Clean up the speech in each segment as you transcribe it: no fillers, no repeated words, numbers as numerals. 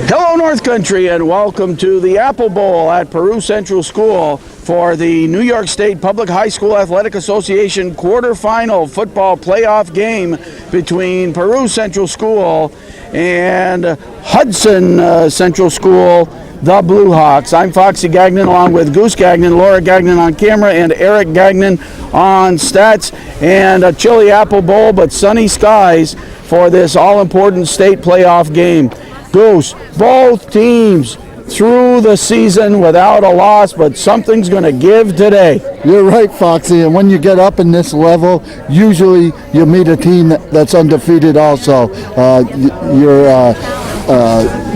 Hello, North Country, and welcome to the Apple Bowl at Peru Central School for the New York State Public High School Athletic Association quarterfinal football playoff game between Peru Central School and Hudson Central School, the Blue Hawks. I'm Foxy Gagnon along with Goose Gagnon, Laura Gagnon on camera, and Eric Gagnon on stats. And a chilly Apple Bowl, but sunny skies for this all-important state playoff game. Goose, both teams through the season without a loss, but something's going to give today. You're right, Foxy, and when you get up in this level, usually you meet a team that's undefeated also.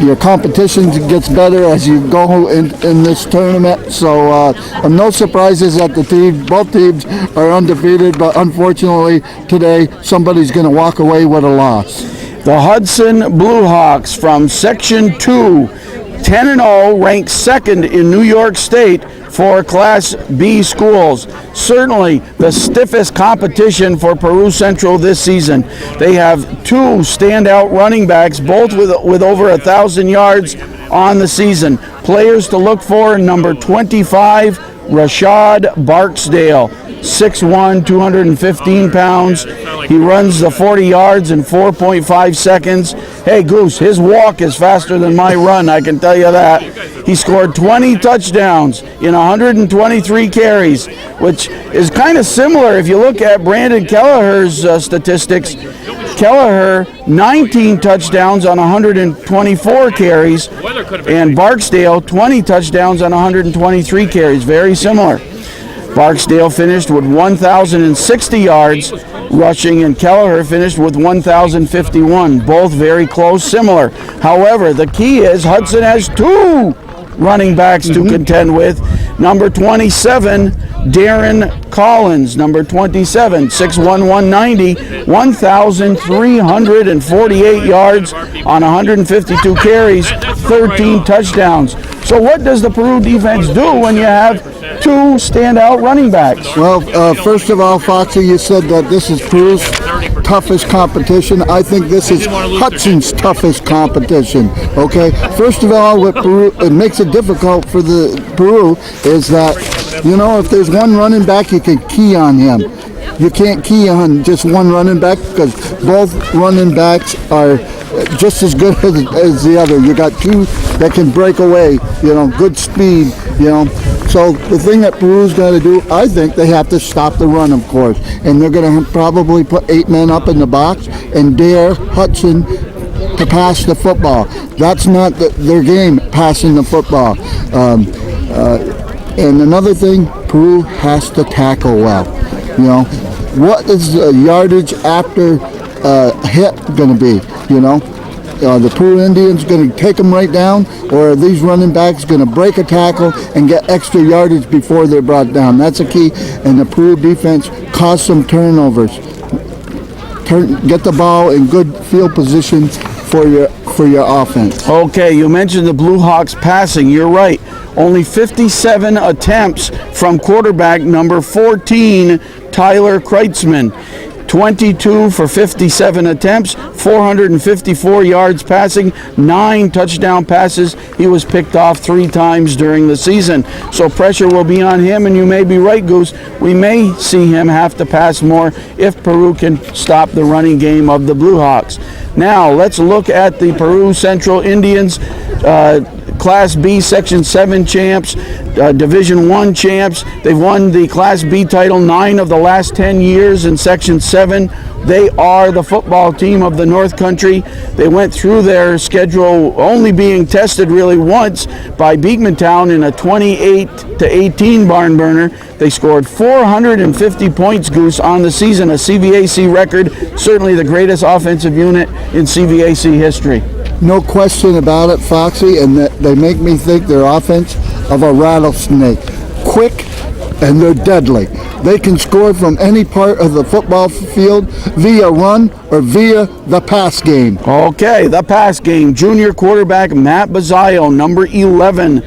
Your competition gets better as you go in this tournament, so no surprises that both teams are undefeated, but unfortunately today somebody's going to walk away with a loss. The Hudson Blue Hawks from Section 2, 10-0, ranked second in New York State for Class B schools. Certainly the stiffest competition for Peru Central this season. They have two standout running backs, both with over 1,000 yards on the season. Players to look for: number 25, Rashad Barksdale, 6'1", 215 pounds. He runs the 40 yards in 4.5 seconds. Hey, Goose, his walk is faster than my run, I can tell you that. He scored 20 touchdowns in 123 carries, which is kind of similar if you look at Brandon Kelleher's statistics. Kelleher, 19 touchdowns on 124 carries, and Barksdale, 20 touchdowns on 123 carries. Very similar. Barksdale finished with 1,060 yards rushing, and Kelleher finished with 1,051. Both very close, similar. However, the key is Hudson has two running backs to contend with. Number 27, Darren Collins. Number 27, 6'1", 190, 1,348 yards on 152 carries, 13 touchdowns. So what does the Peru defense do when you have two standout running backs? Well, first of all, Foxy, you said that this is Peru's toughest competition. I think this is Hudson's toughest competition. Okay, first of all, what Peru, it makes it difficult for the Peru is that, you know, if there's one running back, you can key on him. You can't key on just one running back because both running backs are just as good as the other. You got two that can break away, you know, good speed, you know. So the thing that Peru's got to do, I think they have to stop the run, of course. And they're going to probably put 8 men up in the box and dare Hudson to pass the football. That's not their game, passing the football. And another thing, Peru has to tackle well. You know, what is the yardage after hit going to be, you know? The Peru Indians going to take them right down, or are these running backs going to break a tackle and get extra yardage before they're brought down? That's a key, and the Peru defense caused some turnovers. Get the ball in good field position for your offense. Okay, you mentioned the Blue Hawks passing. You're right. Only 57 attempts from quarterback number 14, Tyler Kreitzman. 22 for 57 attempts, 454 yards passing, 9 touchdown passes. He was picked off 3 times during the season. So pressure will be on him, and you may be right, Goose. We may see him have to pass more if Peru can stop the running game of the Blue Hawks. Now, let's look at the Peru Central Indians, Class B Section 7 champs, Division 1 champs. They've won the Class B title 9 of the last 10 years in Section 7. They are the football team of the North Country. They went through their schedule only being tested really once by Beekmantown in a 28-18 barn burner. They scored 450 points, Goose, on the season, a CVAC record, certainly the greatest offensive unit in CVAC history. No question about it, Foxy, and they make me think they're offense of a rattlesnake. Quick, and they're deadly. They can score from any part of the football field via run or via the pass game. Okay, the pass game. Junior quarterback Matt Bazzaio, number 11.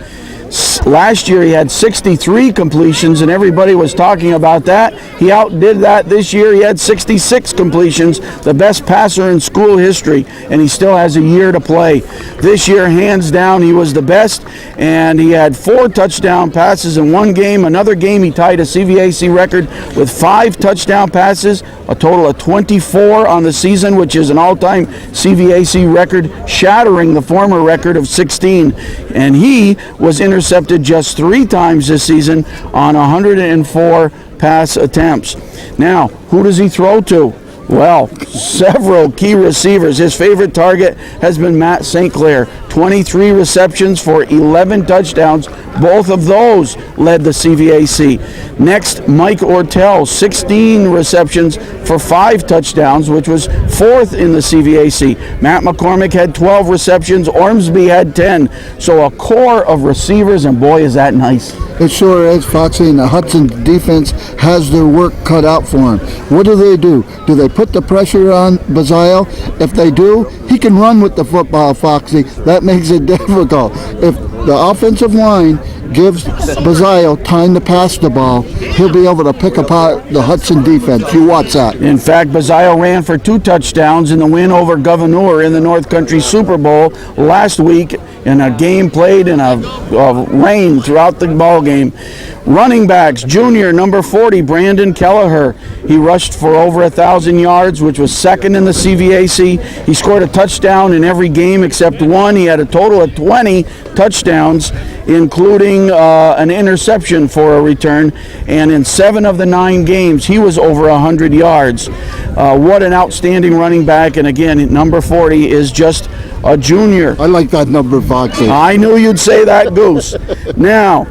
Last year he had 63 completions, and everybody was talking about that. He outdid that this year. He had 66 completions, the best passer in school history, and he still has a year to play. This year, hands down, he was the best, and he had 4 touchdown passes in one game. Another game, he tied a CVAC record with 5 touchdown passes, a total of 24 on the season, which is an all-time CVAC record, shattering the former record of 16. And he was intercepted just 3 times this season on 104 pass attempts. Now, who does he throw to? Well, several key receivers. His favorite target has been Matt St. Clair. 23 receptions for 11 touchdowns. Both of those led the CVAC. Next, Mike Ortel, 16 receptions for 5 touchdowns, which was 4th in the CVAC. Matt McCormick had 12 receptions. Ormsby had 10. So a core of receivers, and boy, is that nice. It sure is, Foxy, and the Hudson defense has their work cut out for him. What do? Do they put the pressure on Bazile? If they do, he can run with the football, Foxy. That makes it difficult. If the offensive line gives Bazile time to pass the ball, he'll be able to pick apart the Hudson defense. You watch that. In fact, Bazile ran for 2 touchdowns in the win over Governor in the North Country Super Bowl last week in a game played in a rain throughout the ball game. Running backs, junior, number 40, Brandon Kelleher. He rushed for over 1,000 yards, which was 2nd in the CVAC. He scored a touchdown in every game except one. He had a total of 20 touchdowns, including an interception for a return. And in 7 of the 9 games, he was over 100 yards. What an outstanding running back. And again, number 40 is just a junior. I like that number, Foxy. I knew you'd say that, Goose. Now,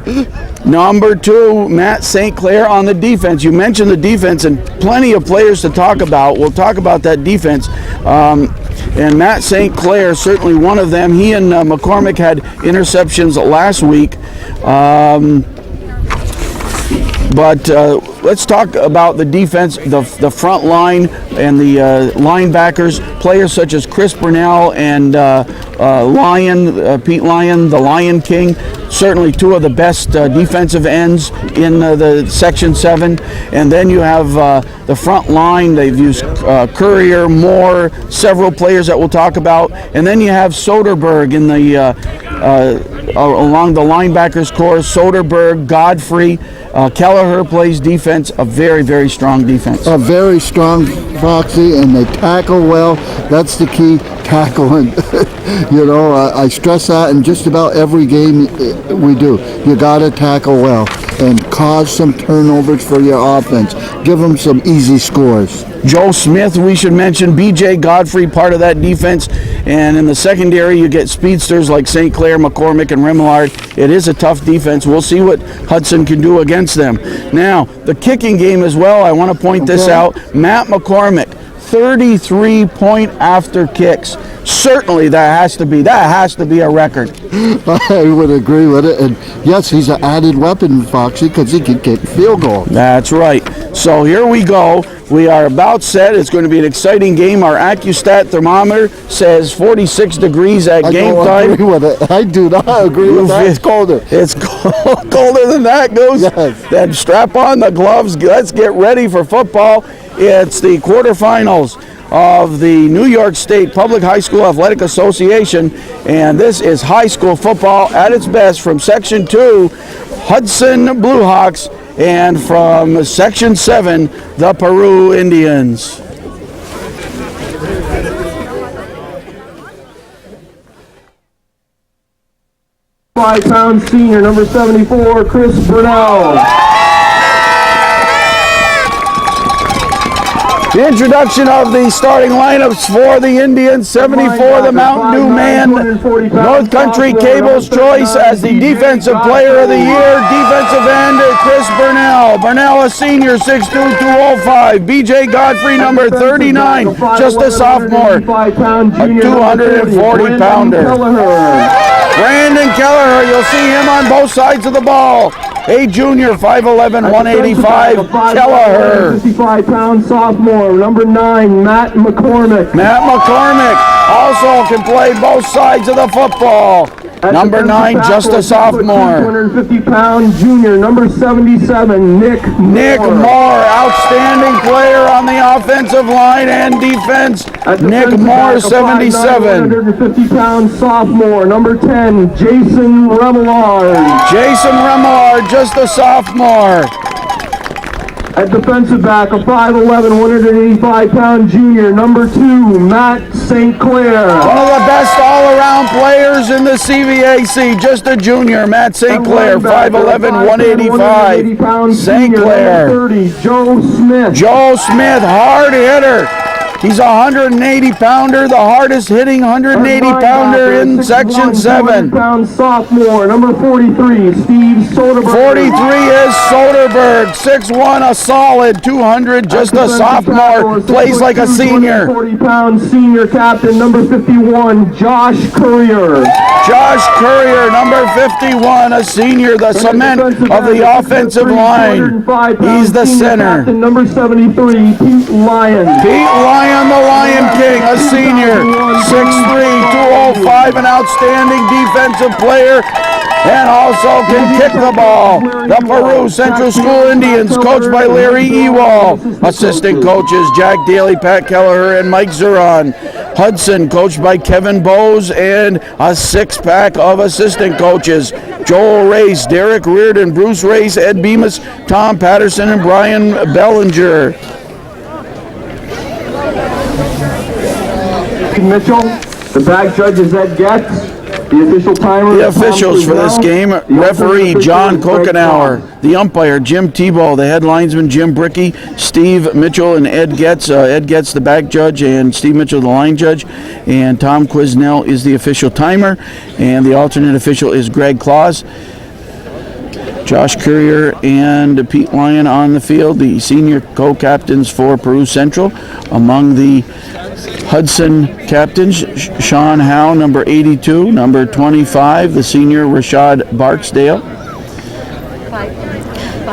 number 2, Matt St. Clair on the defense. You mentioned the defense and plenty of players to talk about. We'll talk about that defense. And Matt St. Clair, certainly one of them. He and McCormick had interceptions last week. But let's talk about the defense, the front line and the linebackers, players such as Chris Burnell and Pete Lyon, the Lion King. Certainly 2 of the best defensive ends in the Section 7. And then you have the front line. They've used Courier, Moore, several players that we'll talk about. And then you have Soderberg in the along the linebackers core. Soderberg, Godfrey, Kelleher plays defense, a very, very strong defense. A very strong, Foxy, and they tackle well. That's the key, tackling. I stress that in just about every game we do. You got to tackle well and cause some turnovers for your offense. Give them some easy scores. Joe Smith, we should mention. B.J. Godfrey, part of that defense. And in the secondary, you get speedsters like St. Clair, McCormick, and Remillard. It is a tough defense. We'll see what Hudson can do against them. Now, the kicking game as well, I want to point this out. Matt McCormick, 33 point after kicks. Certainly that has to be a record. I would agree with it. And yes, he's an added weapon, Foxy, because he can kick field goals. That's right. So here we go. We are about set. It's going to be an exciting game. Our AccuStat thermometer says 46 degrees at game time. I don't agree with it. I do not agree with that. It's colder. It's colder than that, Goose? Yes. Then strap on the gloves. Let's get ready for football. It's the quarterfinals of the New York State Public High School Athletic Association, and this is high school football at its best from Section 2, Hudson Bluehawks, and from Section 7, the Peru Indians. Five-pound senior, number 74, Chris Burnell. The introduction of the starting lineups for the Indians. 74, the Mountain Dew man, North Country Cable's choice as the Defensive Player of the Year. Defensive end, Chris Burnell. Burnell, a senior, 6'2", 205. B.J. Godfrey, number 39, just a sophomore, a 240-pounder. Brandon Kelleher, you'll see him on both sides of the ball. A junior, 5'11", 185, Kelleher. 55-pound sophomore, number 9, Matt McCormick. Matt McCormick also can play both sides of the football. Number 9, just a sophomore. 250-pound junior, number 77, Nick Moore, outstanding player on the offensive line and defense. Nick Moore, 77. 150-pound sophomore, number 10, Jason Remillard. Jason Remillard, just a sophomore. At defensive back, a 5'11", 185-pound junior, number 2, Matt St. Clair. One of the best all-around players in the CVAC, just a junior, Matt St. Clair, 5'11", 185. St. Clair. 30, Joe Smith. Joe Smith, hard hitter. He's a 180-pounder, the hardest hitting 180-pounder in Section 7. 200-pound sophomore, number 43, Steve Soderberg. 43 is Soderberg, 6'1", a solid 200, just a sophomore, plays like a senior. 40-pound senior captain, number 51, Josh Courier. Josh Courier, number 51, a senior, the cement of the offensive line. He's the center. Captain, number 73, Pete Lyon. Pete Lyon, the Lion King, a senior, 6'3", 205, an outstanding defensive player, and also can kick the ball. The Peru Central School Indians, coached by Larry Ewald. Assistant coaches, Jack Daly, Pat Kelleher, and Mike Zuron. Hudson, coached by Kevin Bowes, and a six-pack of assistant coaches. Joel Race, Derek Reardon, Bruce Race, Ed Bemis, Tom Patterson, and Brian Bellinger. Mitchell, the back judge is Ed Getz. The official timer. The officials for this game, referee John Kokenauer. The umpire, Jim Tebow. The head linesman, Jim Brickey, Steve Mitchell, and Ed Getz. Ed Getz, the back judge, and Steve Mitchell, the line judge. And Tom Quisnell is the official timer. And the alternate official is Greg Claus. Josh Courier and Pete Lyon on the field, the senior co-captains for Peru Central. Among the Hudson captains, Sean Howe, number 82, number 25, the senior Rashad Barksdale.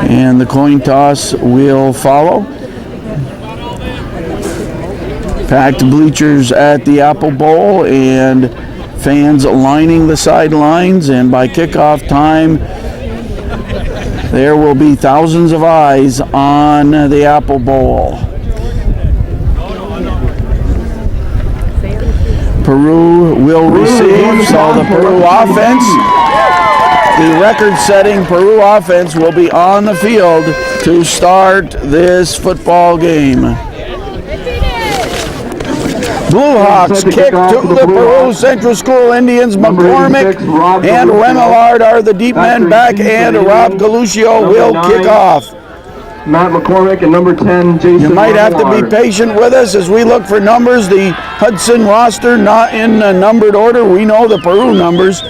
And the coin toss will follow. Packed bleachers at the Apple Bowl and fans lining the sidelines, and by kickoff time, there will be thousands of eyes on the Apple Bowl. Peru will receive, so the Peru offense, the record-setting Peru offense will be on the field to start this football game. Blue Hawks kick to the Peru Central School Indians. McCormick and Remillard are the deep men back, and Rob Galuccio will kick off. Matt McCormick and number 10, Jason. You might have to be patient with us as we look for numbers. The Hudson roster not in numbered order. We know the Peru numbers.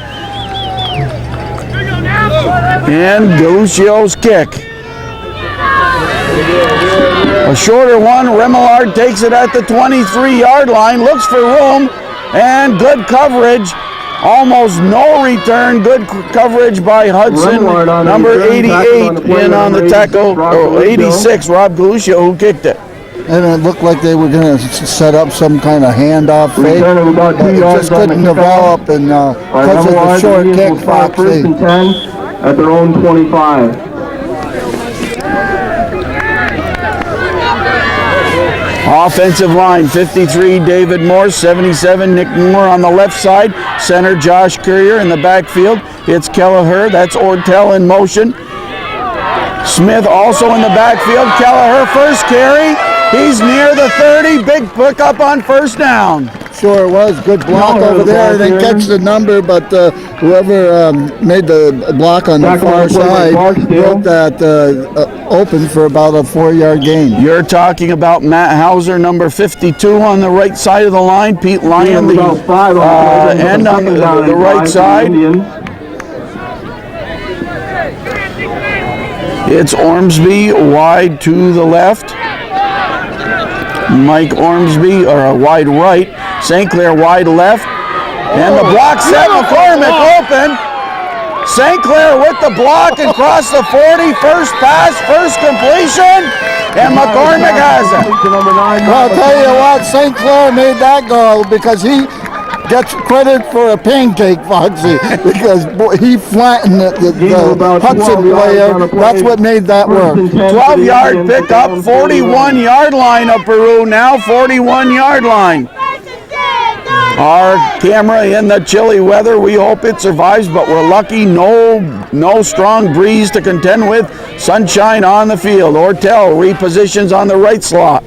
And Galuccio's kick. A shorter one. Remillard takes it at the 23-yard line. Looks for room and good coverage. Almost no return. Good coverage by Hudson. Number 88 in on the tackle. 86, Rob Galuccio, who kicked it. And it looked like they were going to set up some kind of handoff fake. It just couldn't develop, and because of the short kick, Fox. First and 10 at their own 25. Offensive line, 53, David Morse, 77, Nick Moore on the left side. Center, Josh Courier in the backfield. It's Kelleher, that's Ortel in motion. Smith also in the backfield. Kelleher first carry. He's near the 30. Big pickup on first down. Sure it was. Good block over there. They catch the number, but whoever made the block on the far side broke that open for about a 4-yard gain. You're talking about Matt Hauser, number 52 on the right side of the line. Pete Lyon, the end on the right side. It's Ormsby wide to the left. Mike Ormsby, or a wide right. St. Clair wide left. And the block set McCormick open. St. Clair with the block and cross the 40. First pass, first completion. And McCormick has it. Well, I'll tell you what, St. Clair made that goal because he gets credit for a pancake, Foxy, because boy, he flattened the Hudson player. That's what made that work. 12-yard pickup, 41-yard line of Peru now, 41-yard line. Our camera in the chilly weather, we hope it survives, but we're lucky, no strong breeze to contend with. Sunshine on the field. Ortel repositions on the right slot.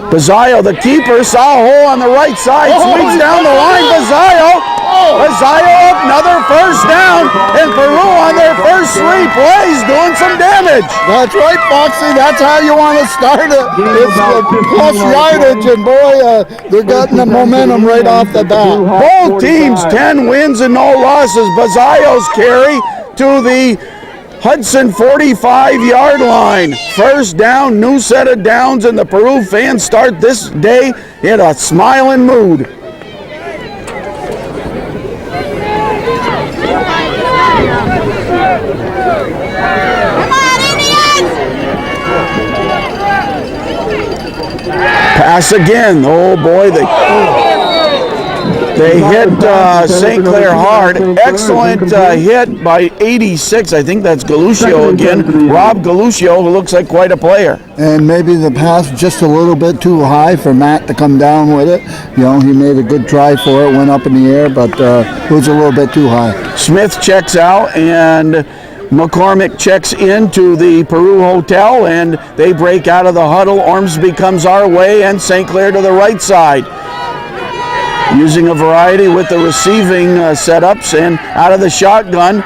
Bazzaio, the keeper, saw a hole on the right side, swings down the line. Bazzaio, another first down, and Peru on their first 3 plays doing some damage. That's right, Foxy. That's how you want to start it. It's the plus yardage, and boy, they're getting the momentum right off the bat. Both teams 10 wins and no losses. Bazzaio's carry to the Hudson 45-yard line. First down, new set of downs, and the Peru fans start this day in a smiling mood. Pass again. Oh boy, they hit St. Clair hard. Excellent hit by 86. I think that's Galuccio again. Rob Galuccio, who looks like quite a player. And maybe the pass just a little bit too high for Matt to come down with it. You know, he made a good try for it, went up in the air, but it was a little bit too high. Smith checks out, and McCormick checks into the Peru Hotel, and they break out of the huddle. Ormsby comes our way, and St. Clair to the right side. Using a variety with the receiving setups, and out of the shotgun,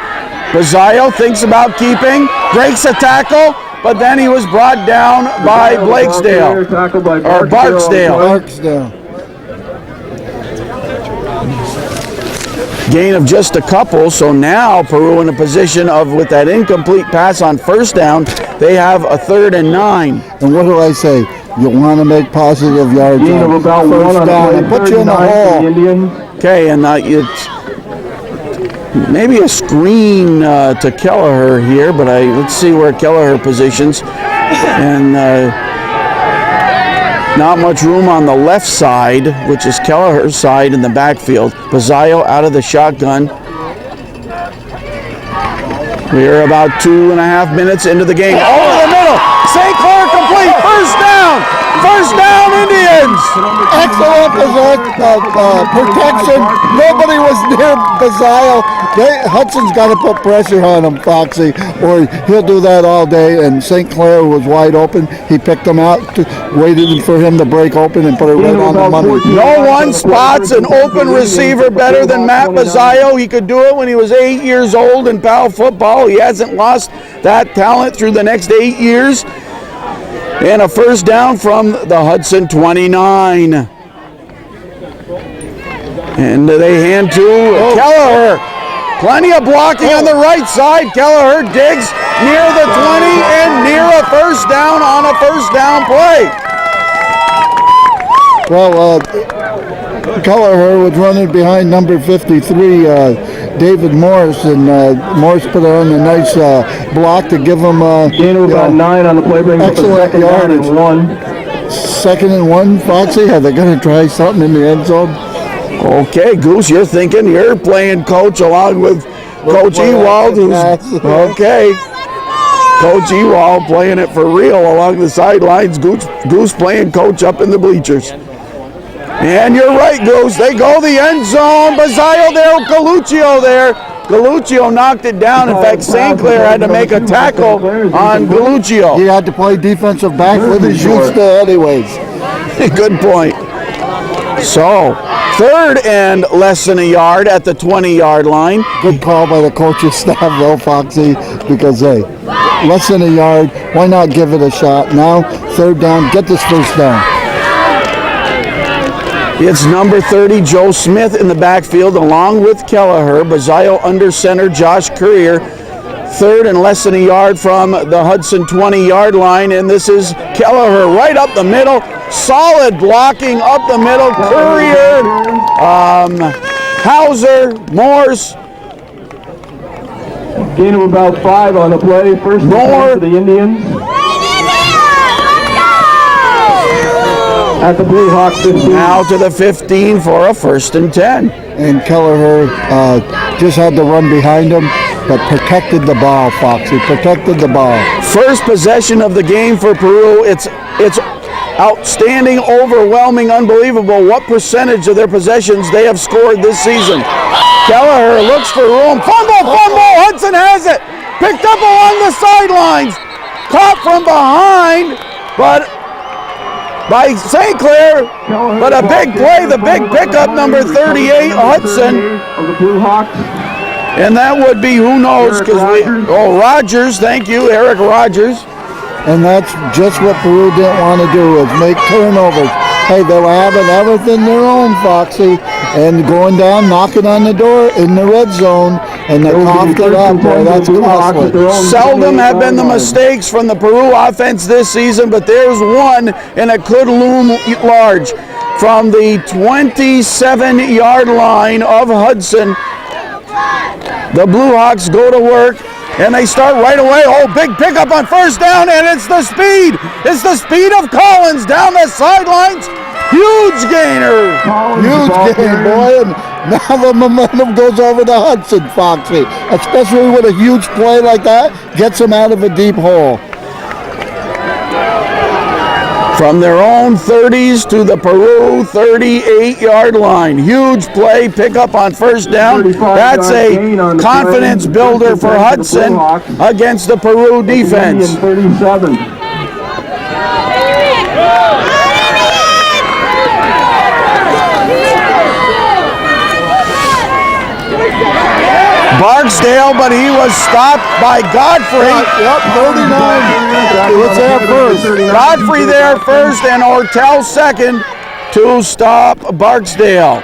Bazzaio thinks about keeping, breaks a tackle, but then he was brought down by Blakesdale, or Barksdale. Gain of just a couple, so now Peru in a position of, with that incomplete pass on first down, they have a 3rd and 9. And what do I say? You want to make positive yards Gain of on about first 1 on down play and put you in the 39 for the hole. Indians. Okay, and it's maybe a screen to Kelleher here, but let's see where Kelleher positions. And not much room on the left side, which is Kelleher's side in the backfield. Bazzaio out of the shotgun. We're about 2.5 minutes into the game. Over the middle, St. Clair complete, first down, Indians. Excellent protection. Nobody was near Bazzaio. Hudson's got to put pressure on him, Foxy, or he'll do that all day. And St. Clair was wide open. He picked him out, waited for him to break open and put it right on the money. No one spots an open receiver better than Matt Bazzaio. He could do it when he was 8 years old in PAL football. He hasn't lost that talent through the next 8 years. And a first down from the Hudson 29. And they hand to Kelleher. Plenty of blocking on the right side. Kelleher digs near the 20 and near a first down on a first down play. Well, Kelleher was running behind number 53, David Morris, and Morris put on a nice block to give him Gain of about 9 on the play, brings up a excellent 2nd down and yardage. 1. 2nd and 1, Foxy? Are they going to try something in the end zone? Okay, Goose, you're playing coach along with Coach Ewald, okay. Coach Ewald playing it for real along the sidelines. Goose playing coach up in the bleachers. And you're right, Goose. They go the end zone. Bazzaio there, Galuccio there. Galuccio knocked it down. In fact, St. Clair had to make a tackle on Galuccio. He had to play defensive back with his used to anyways. Good point. So, 3rd and less than a yard at the 20-yard line. Good call by the coaching staff, though, Foxy, because, hey, less than a yard, why not give it a shot? Now, 3rd down, get this first down. It's number 30, Joe Smith in the backfield, along with Kelleher. Bazzaio under center, Josh Courier. 3rd and less than a yard from the Hudson 20-yard line, and this is Kelleher right up the middle. Solid blocking up the middle. Courier, Hauser, Morse. Gain of about 5 on the play. First down for the Indians. at the Blue Hawk 15. Now to the 15 for a 1st and 10. And Kelleher just had to run behind him, but protected the ball, Foxy. Protected the ball. First possession of the game for Peru. It's outstanding, overwhelming, unbelievable what percentage of their possessions they have scored this season. Kelleher looks for room. Fumble! Hudson has it. Picked up along the sidelines. Caught from behind, but by St. Clair, but a big play, the big pickup, number 38, Hudson. Of the Blue Hawks. And that would be, who knows, because Rogers, thank you, Eric Rogers. And that's just what Peru didn't want to do, is make turnovers. Hey, they were having everything their own, Foxy, and going down, knocking on the door in the red zone, and they coughed it up. Boy, that's costly. Seldom have been the mistakes from the Peru offense this season, but there's one, and it could loom large. From the 27-yard line of Hudson, the Blue Hawks go to work, and they start right away. Oh, big pickup on 1st down, and it's the speed. It's the speed of Collins down the sidelines. Huge gainer. Huge gain, boy. And now the momentum goes over to Hudson, Foxy. Especially with a huge play like that, gets him out of a deep hole. From their own 30s to the Peru 38-yard line. Huge play, pickup on 1st down. That's a confidence builder for Hudson against the Peru defense. 37. Barksdale, but he was stopped by Godfrey. Yep, 39. What's that first? Godfrey there first and Ortel second to stop Barksdale.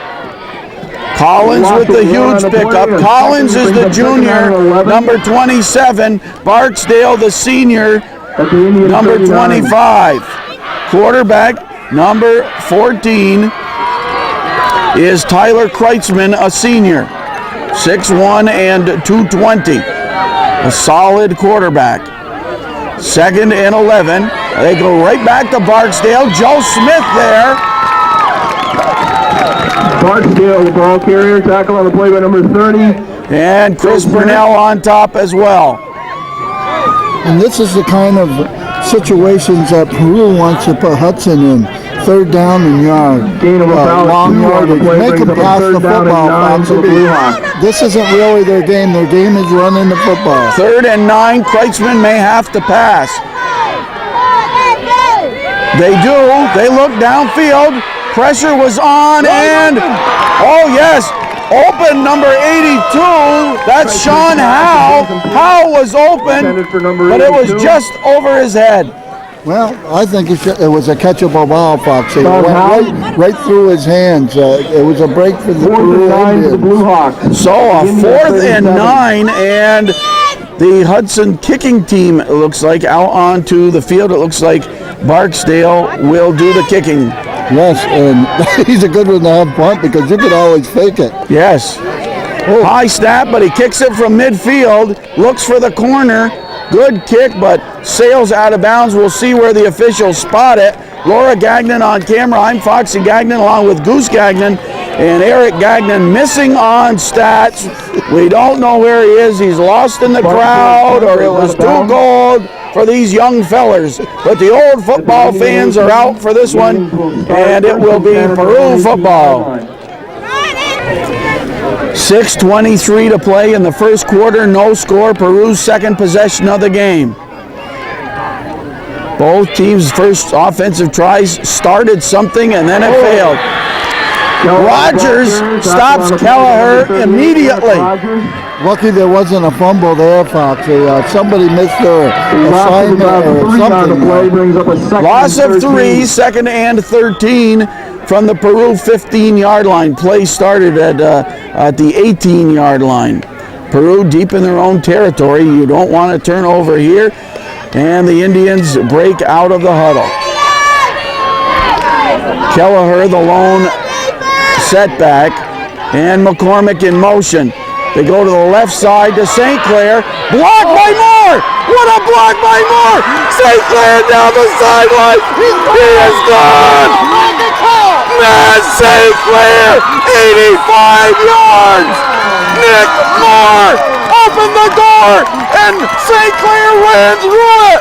Collins with the huge pickup. Collins is the junior, number 27. Barksdale, the senior, number 25. Quarterback, number 14, is Tyler Kreitzman, a senior. 6'1" and 220. A solid quarterback. 2nd and 11. They go right back to Barksdale. Joe Smith there. Barksdale, the ball carrier, tackle on the play by number 30. And Chris Burnell on top as well. And this is the kind of situations that Peru wants to put Hudson in. 3rd down and yard. Gain of about long 2 on the yardage. play, Make brings them up a pass the 3rd down and football, 9 for the Blue Hawks. Foxy. This isn't really their game. Their game is running the football. 3rd and 9. Kreitzman may have to pass. They do. They look downfield. Pressure was on and, oh yes, open number 82. That's Sean Howe. Howe was open, but it was just over his head. Well, I think it was a catchable ball, Foxy. It went right through his hands. It was a break for the Peru Indians. Blue Hawks. So a 4th and 9, and the Hudson kicking team, it looks like, out onto the field. It looks like Barksdale will do the kicking. Yes, and he's a good one to have punt because you could always fake it. Yes. High snap, but he kicks it from midfield, looks for the corner. Good kick, but sails out of bounds. We'll see where the officials spot it. Laura Gagnon on camera. I'm Foxy Gagnon along with Goose Gagnon. And Eric Gagnon missing on stats. We don't know where he is. He's lost in the crowd, or it was too cold for these young fellers. But the old football fans are out for this one, and it will be Peru football. 6:23 to play in the first quarter, no score. Peru's 2nd possession of the game. Both teams' first offensive tries started something and then it failed. Rogers stops Kelleher immediately. Lucky there wasn't a fumble there, Foxy. Somebody missed their assignment or something. Loss of 3, 2nd and 13 from the Peru 15-yard line. Play started at the 18-yard line. Peru deep in their own territory. You don't want to turn over here. And the Indians break out of the huddle. Kelleher, the lone setback, and McCormick in motion. They go to the left side to St. Clair. Blocked by Moore! What a block by Moore! St. Clair down the sideline. He is gone! Matt St. Clair, 85 yards! Nick Moore opened the door, and St. Clair ran through it!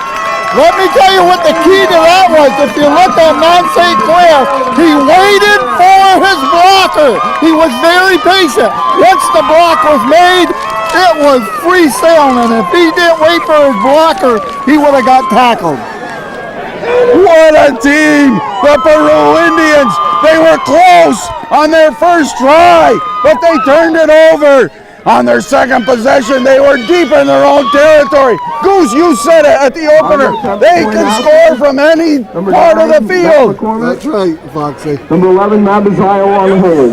Let me tell you what the key to that was. If you look at Mount St. Clair, he waited for his blocker. He was very patient. Once the block was made, it was free sailing. And if he didn't wait for his blocker, he would have got tackled. What a team! The Peru Indians, they were close on their first try, but they turned it over. On their second possession, they were deep in their own territory. Goose, you said it at the opener. They can score from any part of the field. That's right, Foxy. Number 11, Matt Bazio on the hold.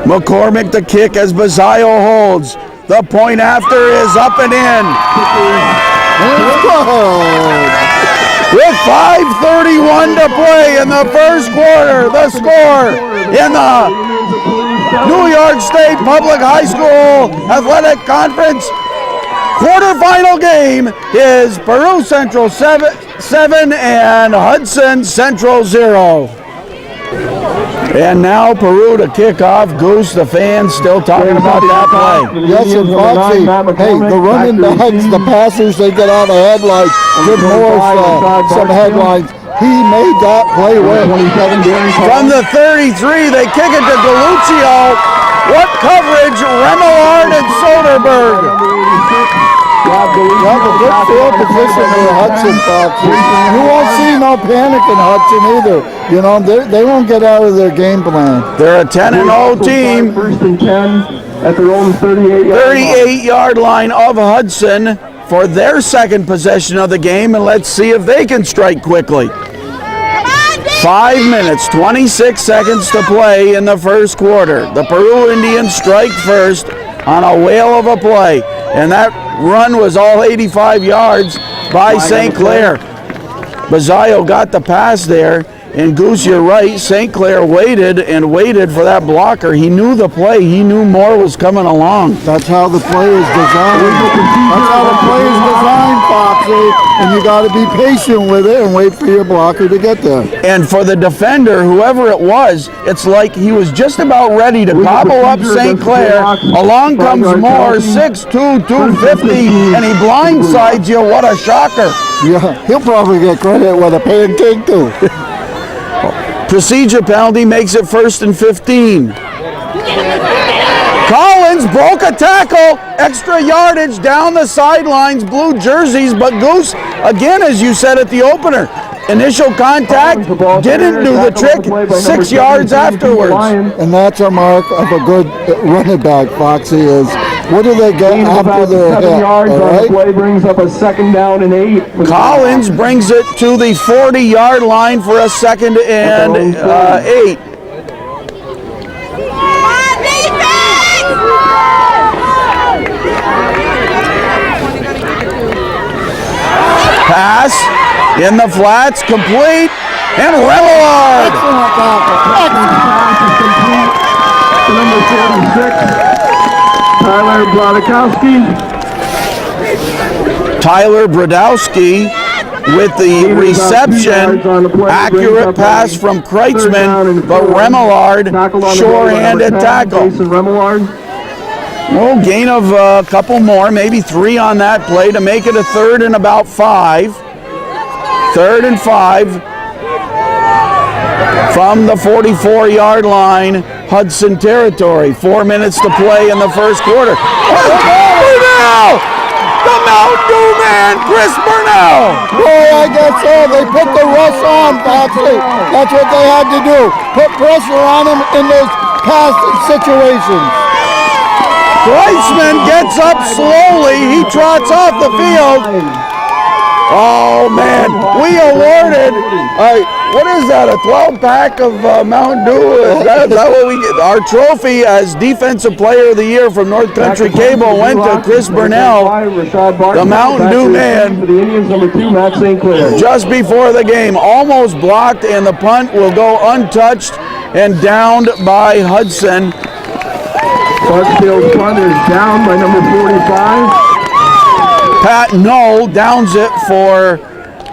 McCormick the kick as Bazio holds. The point after is up and in. With 5:31 to play in the first quarter, the score in the New York State Public High School Athletic Conference quarterfinal game is Peru Central 7 and Hudson Central 0. And now Peru to kick off. Goose, the fans still talking about that play. Yes, and Foxy, hey, the running backs, the passers, they get out of headlights. Give Morris some headlines. He made that play well. From the 33, they kick it to DeLucio. What coverage, Remillard and Soderberg. That's a good field position for Hudson, Foxy. You won't see no panic in Hudson either. You know, they won't get out of their game plan. They're a 10-0 team. First and 10 at their own 38-yard line of Hudson for their second possession of the game, and let's see if they can strike quickly. 5 minutes, 26 seconds to play in the first quarter. The Peru Indians strike first on a whale of a play, and that run was all 85 yards by St. Clair. Bazio got the pass there, and Goose, you're right, St. Clair waited and waited for that blocker. He knew the play. He knew Moore was coming along. That's how the play is designed. That's how the play is designed, Foxy. And you got to be patient with it and wait for your blocker to get there. And for the defender, whoever it was, it's like he was just about ready to gobble up St. Clair. Along comes Moore, 6'2", 250, and he blindsides you. What a shocker. Yeah, he'll probably get credit with a pancake too. Procedure penalty makes it 1st and 15. Collins broke a tackle, extra yardage down the sidelines, blue jerseys, but Goose, again, as you said at the opener, initial contact didn't do the trick 6 yards afterwards. And that's a mark of a good running back, Foxy, is what do they get after their hit? 7 yards on the Right? play brings up a 2nd down and 8. Collins brings it to the 40-yard line for a 2nd and 8. Pass in the flats, complete, and Remillard. Pass is complete to number 46, Tyler Brodakowski. Tyler Brodowski with the reception, accurate pass from Kreitzman, but Remillard, sure-handed tackle. Well, gain of a couple more, maybe 3 on that play to make it a 3rd and about 5. 3rd and 5 from the 44-yard line, Hudson territory. 4 minutes to play in the first quarter. Burnell! The Mountain Dew man, Chris Burnell! Boy, I guess so. They put the rush on, Foxy. That's what they had to do. Put pressure on him in those pass situations. Kreitzman gets up slowly. He trots off the field. Oh, man. We awarded, what is that, a 12-pack of Mountain Dew? Is that what we get? Our trophy as Defensive Player of the Year from North Country Cable went to Chris Burnell, the Mountain Dew man, just before the game. Almost blocked, and the punt will go untouched and downed by Hudson. Clarksville's punt is down by number 45. Pat Knoll downs it for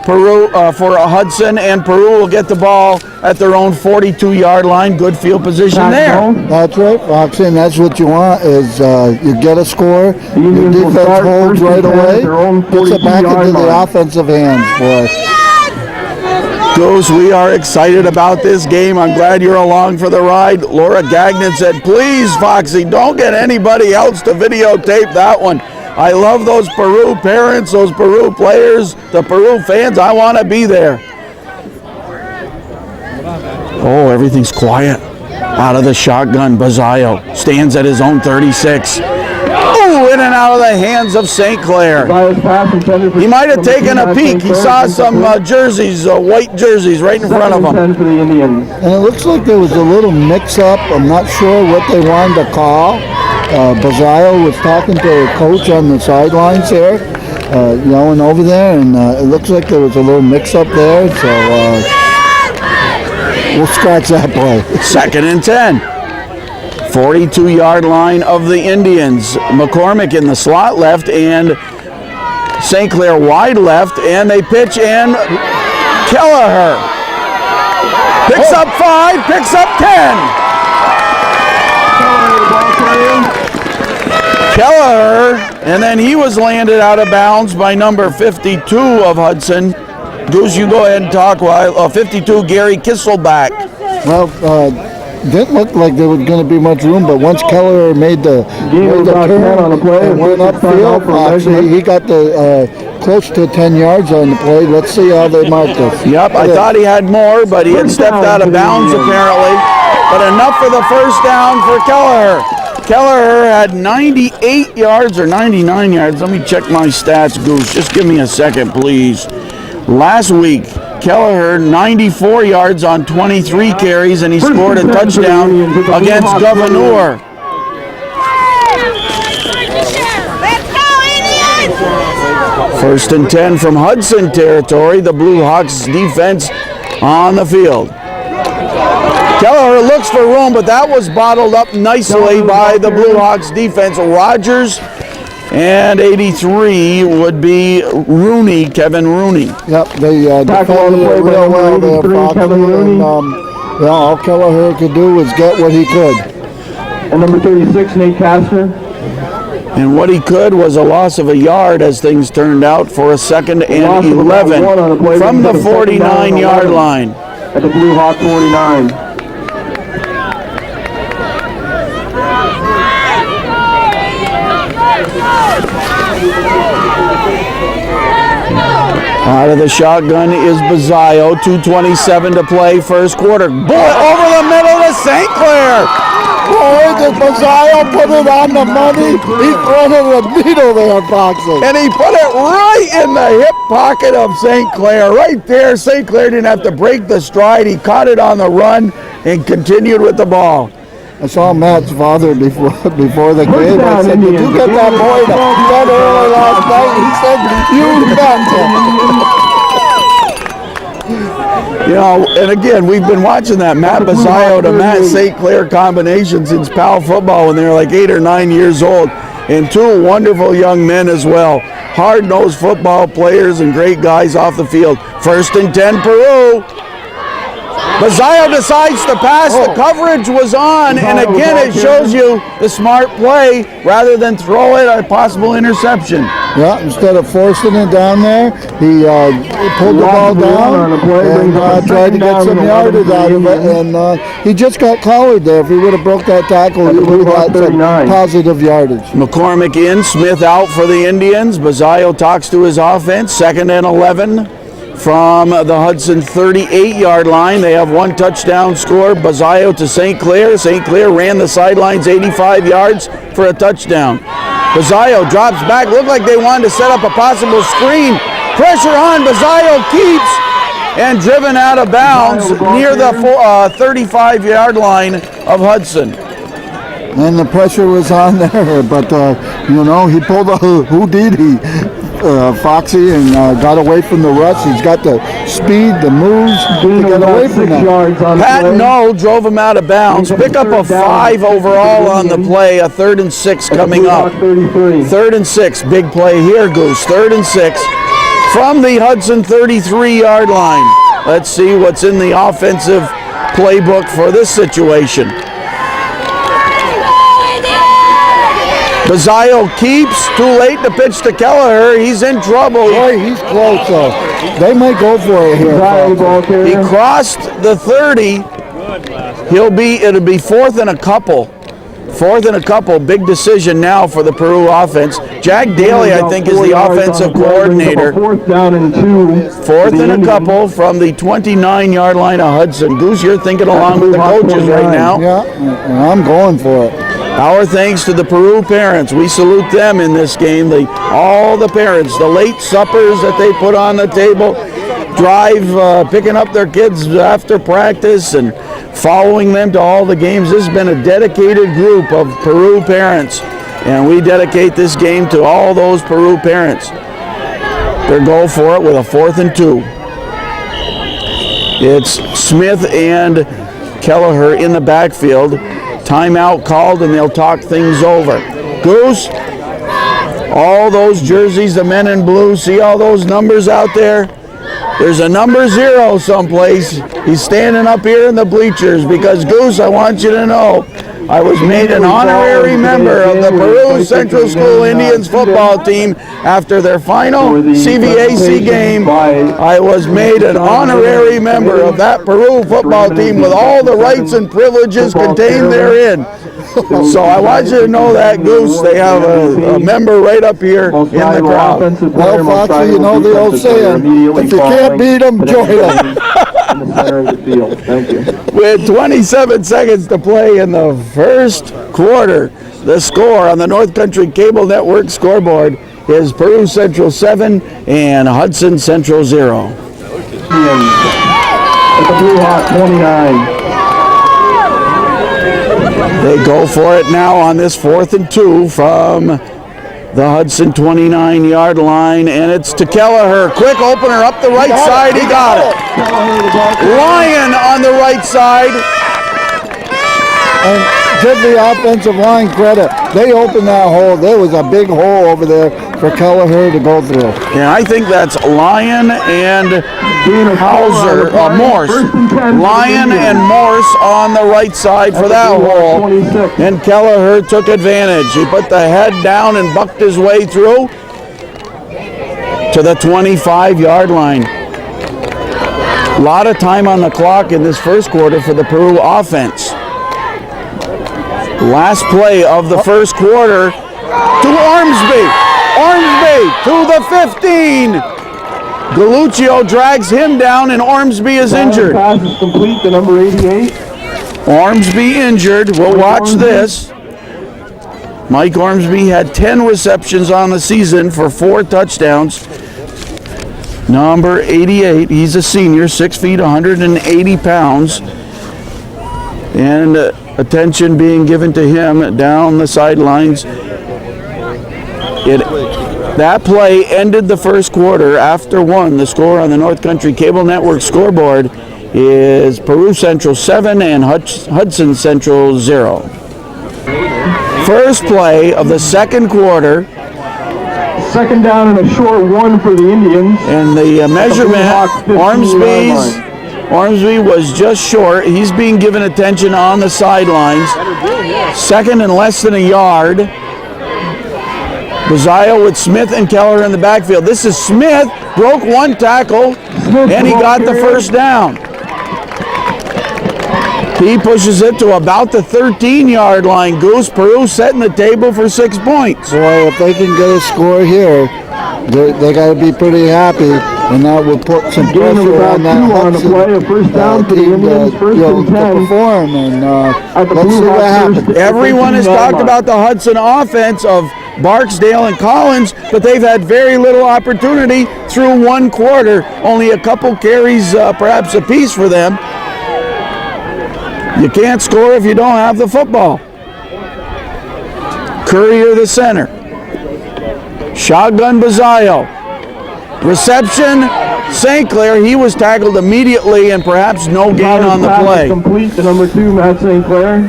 Peru, for Hudson, and Peru will get the ball at their own 42-yard line. Good field position there. That's right, Foxy, and that's what you want is you get a score, your defense holds right away, puts it back into the offensive hands, boy. Goose, we are excited about this game. I'm glad you're along for the ride. Laura Gagnon said, please, Foxy, don't get anybody else to videotape that one. I love those Peru parents, those Peru players, the Peru fans. I want to be there. Oh, everything's quiet. Out of the shotgun, Bazayo stands at his own 36. Oh, in and out of the hands of St. Clair. He might have taken a peek. He saw some jerseys, white jerseys right in front of him. And it looks like there was a little mix-up. I'm not sure what they wanted to call. Bazayo was talking to a coach on the sidelines here, yelling over there, and it looks like there was a little mix-up there, so we'll scratch that play. 2nd and 10. 42-yard line of the Indians. McCormick in the slot left, and St. Clair wide left, and they pitch, and Kelleher picks up 5, picks up 10. Kelleher, and then he was landed out of bounds by number 52 of Hudson. Goose, you go ahead and talk while 52, Gary Kisselback. Well, didn't look like there was going to be much room, but once Kelleher made the turn on the play, and went upfield, actually, he got the close to 10 yards on the play. Let's see how they mark this. Yep, I thought he had more, but he had stepped out of bounds apparently. But enough for the first down for Kelleher. Kelleher had 98 yards or 99 yards. Let me check my stats, Goose. Just give me a second, please. Last week, Kelleher 94 yards on 23 carries, and he scored a touchdown against Governor. First and 10 from Hudson territory. The Blue Hawks defense on the field. Kelleher looks for room, but that was bottled up nicely by the Blue Hawks defense. Rogers and 83 would be Rooney, Kevin Rooney. Yep, they defended it real well there, Foxy, and all Kelleher could do was get what he could. And number 36, Nate Castor. And what he could was a loss of a yard as things turned out for a 2nd and 11 from the 49-yard line. At the Blue Hawk 49. Out of the shotgun is Bazayo, 2:27 to play, first quarter. Bullet over the middle to St. Clair. Boy, did Bazayo put it on the money. He threaded a needle there, Foxy. And he put it right in the hip pocket of St. Clair. Right there, St. Clair didn't have to break the stride. He caught it on the run and continued with the ball. I saw Matt's father before the game. I said, did you get that boy that early last night? He said, you bet. You know, and again, we've been watching that Matt Bazayo to Matt St. Clair combination since PAL football when they were like 8 or 9 years old. And two wonderful young men as well. Hard-nosed football players and great guys off the field. 1st and 10, Peru. Bazayo decides to pass. The coverage was on, and again it shows you the smart play rather than throw it a possible interception. Yeah, instead of forcing it down there, he pulled the ball down and tried to get some yardage out of it, and he just got collared there. If he would have broke that tackle, he would have got some positive yardage. McCormick in, Smith out for the Indians. Bazayo talks to his offense, 2nd and 11. From the Hudson 38-yard line. They have one touchdown score. Bazayo to St. Clair. St. Clair ran the sidelines 85 yards for a touchdown. Bazayo drops back. Looked like they wanted to set up a possible screen. Pressure on. Bazayo keeps and driven out of bounds near the 35-yard line of Hudson. And the pressure was on there, but, you know, he pulled a Houdini. Foxy, and got away from the rush. He's got the speed, the moves to get away from 6 that. yards on Pat play. No drove him out of bounds. Pick up a 5 overall on the play. A 3rd and 6 coming up. 33. 3rd and 6. Big play here, Goose. 3rd and 6 from the Hudson 33-yard line. Let's see what's in the offensive playbook for this situation. Bazio keeps, too late to pitch to Kelleher. He's in trouble. Boy, he's close, though. They might go for it here. Ball He carrier. crossed the 30. It'll be 4th and a couple. 4th and a couple. Big decision now for the Peru offense. Jack Daly, I think, is the offensive coordinator. 4th down and 2. 4th and a couple from the 29-yard line of Hudson. Goose, you're thinking along with the coaches right now. Yeah, and I'm going for it. Our thanks to the Peru parents. We salute them in this game. All the parents, the late suppers that they put on the table, picking up their kids after practice and following them to all the games. This has been a dedicated group of Peru parents, and we dedicate this game to all those Peru parents. They'll go for it with a 4th and 2. It's Smith and Kelleher in the backfield. Timeout called, and they'll talk things over. Goose, all those jerseys, the men in blue, see all those numbers out there? There's a number 0 someplace. He's standing up here in the bleachers because, Goose, I want you to know, I was made an honorary member of the Peru Central School Indians football team after their final CVAC game. I was made an honorary member of that Peru football team with all the rights and privileges contained therein. So I want you to know that, Goose. They have a member right up here in the crowd. Well, Foxy, you know the old saying, if you can't beat them, join them. In the center of the field. Thank you. With 27 seconds to play in the first quarter, the score on the North Country Cable Network scoreboard is Peru Central 7 and Hudson Central 0. At the Blue Hawk 29. They go for it now on this 4th and 2 from the Hudson 29-yard line, and it's to Kelleher. Quick opener up the right side. He got it. Lyon on the right side. And give the offensive line credit. They opened that hole. There was a big hole over there for Kelleher to go through. And I think that's Lyon and Hauser, Morse. Lyon and Morse on the right side for that hole. And Kelleher took advantage. He put the head down and bucked his way through to the 25-yard line. A lot of time on the clock in this first quarter for the Peru offense. Last play of the first quarter to Ormsby. Ormsby to the 15. Galuccio drags him down, and Ormsby is injured. Pass is complete to number 88. Ormsby injured. We'll watch this. Mike Ormsby had 10 receptions on the season for 4 touchdowns. Number 88, he's a senior, 6 feet, 180 pounds. And attention being given to him down the sidelines. That play ended the first quarter after 1. The score on the North Country Cable Network scoreboard is Peru Central 7 and Hudson Central 0. First play of the second quarter. Second down and a short 1 for the Indians. And the measurement, Ormsby was just short. He's being given attention on the sidelines. Second and less than a yard. Bazio with Smith and Kelleher in the backfield. This is Smith, broke 1 tackle, and he got the first down. He pushes it to about the 13-yard line. Goose, Peru setting the table for 6 points. Boy, if they can get a score here, they got to be pretty happy, and that will put some pressure on that Hudson play. A first down for the Indians, first and 10. To perform, and let's see what happens. Everyone has talked about the Hudson offense of Barksdale and Collins, but they've had very little opportunity through 1 quarter. Only a couple carries, perhaps a piece for them. You can't score if you don't have the football. Courier the center. Shotgun Bazayo. Reception, St. Clair. He was tackled immediately and perhaps no gain on the Pass is play. complete to number 2, Matt St. Clair.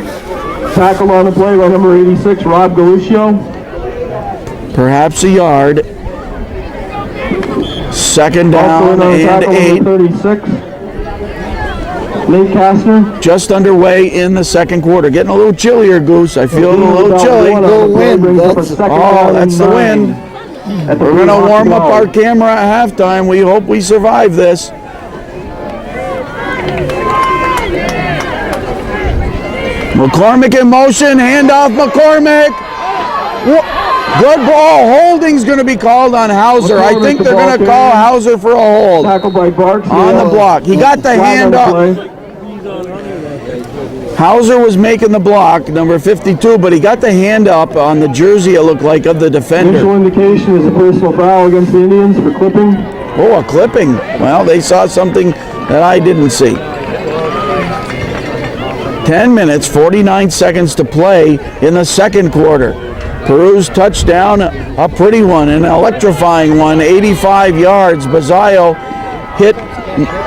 Tackled on the play by number 86, Rob Galuccio. Perhaps a yard. Second Also down in on and tackle 8. number 36, Nate Kastner. Just underway in the second quarter. Getting a little chillier, Goose. I feel a little chilly. Go win. That's the win. We're going to warm up our camera at halftime. We hope we survive this. McCormick in motion. Handoff McCormick. Good ball. Holding's going to be called on Hauser. I think they're going to call Hauser for a hold. Tackled by Barks. On the block. He got the hand up. Hauser was making the block, number 52, but he got the hand up on the jersey, it looked like, of the defender. Initial indication is a personal foul against the Indians for clipping. Oh, a clipping. Well, they saw something that I didn't see. 10 minutes, 49 seconds to play in the second quarter. Peru's touchdown, a pretty one, an electrifying one, 85 yards. Bazayo hit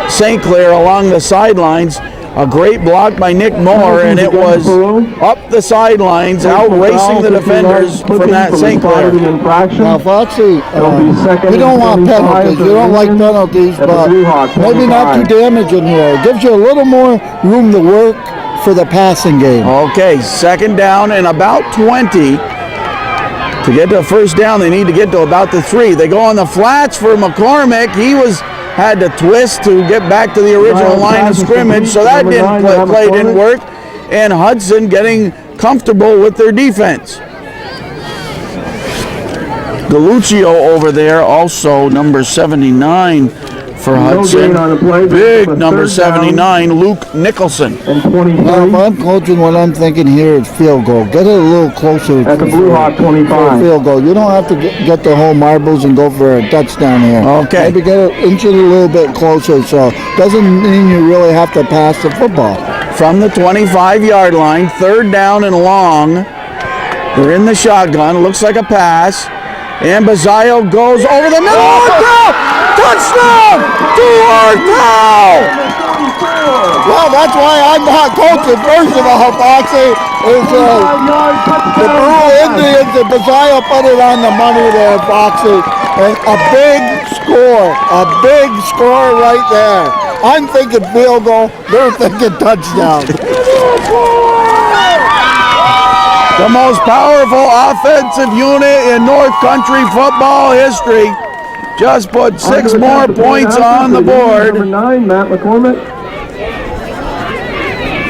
St. Clair along the sidelines. A great block by Nick Moore, and it was up the sidelines, out racing the defenders from that St. Clair. Now, Foxy, you don't want penalties. You don't like penalties, but maybe not too damaging here. It gives you a little more room to work for the passing game. Okay, second down and about 20. To get to a first down, they need to get to about the 3. They go on the flats for McCormick. He had to twist to get back to the original line of scrimmage, so that play didn't work. And Hudson getting comfortable with their defense. Galuccio over there, also number 79 for Hudson. Big number 79, Luke Nicholson. Now, if I'm coaching, what I'm thinking here is field goal. Get it a little closer At the Blue Hawk 25. for a field goal. You don't have to get the whole marbles and go for a touchdown here. Okay. Maybe get it, inch it a little bit closer, so doesn't mean you really have to pass the football. From the 25-yard line, third down and long. They're in the shotgun. Looks like a pass. And Bazayo goes over the middle. Touchdown! Well, that's why I'm not coaching. First of all, Foxy, is the Peru Indians and Bazayo put it on the money there, Foxy. And a big score right there. I'm thinking field goal, they're thinking touchdown. The most powerful offensive unit in North Country football history just put 6 more points on the board. Number 9, Matt McCormick.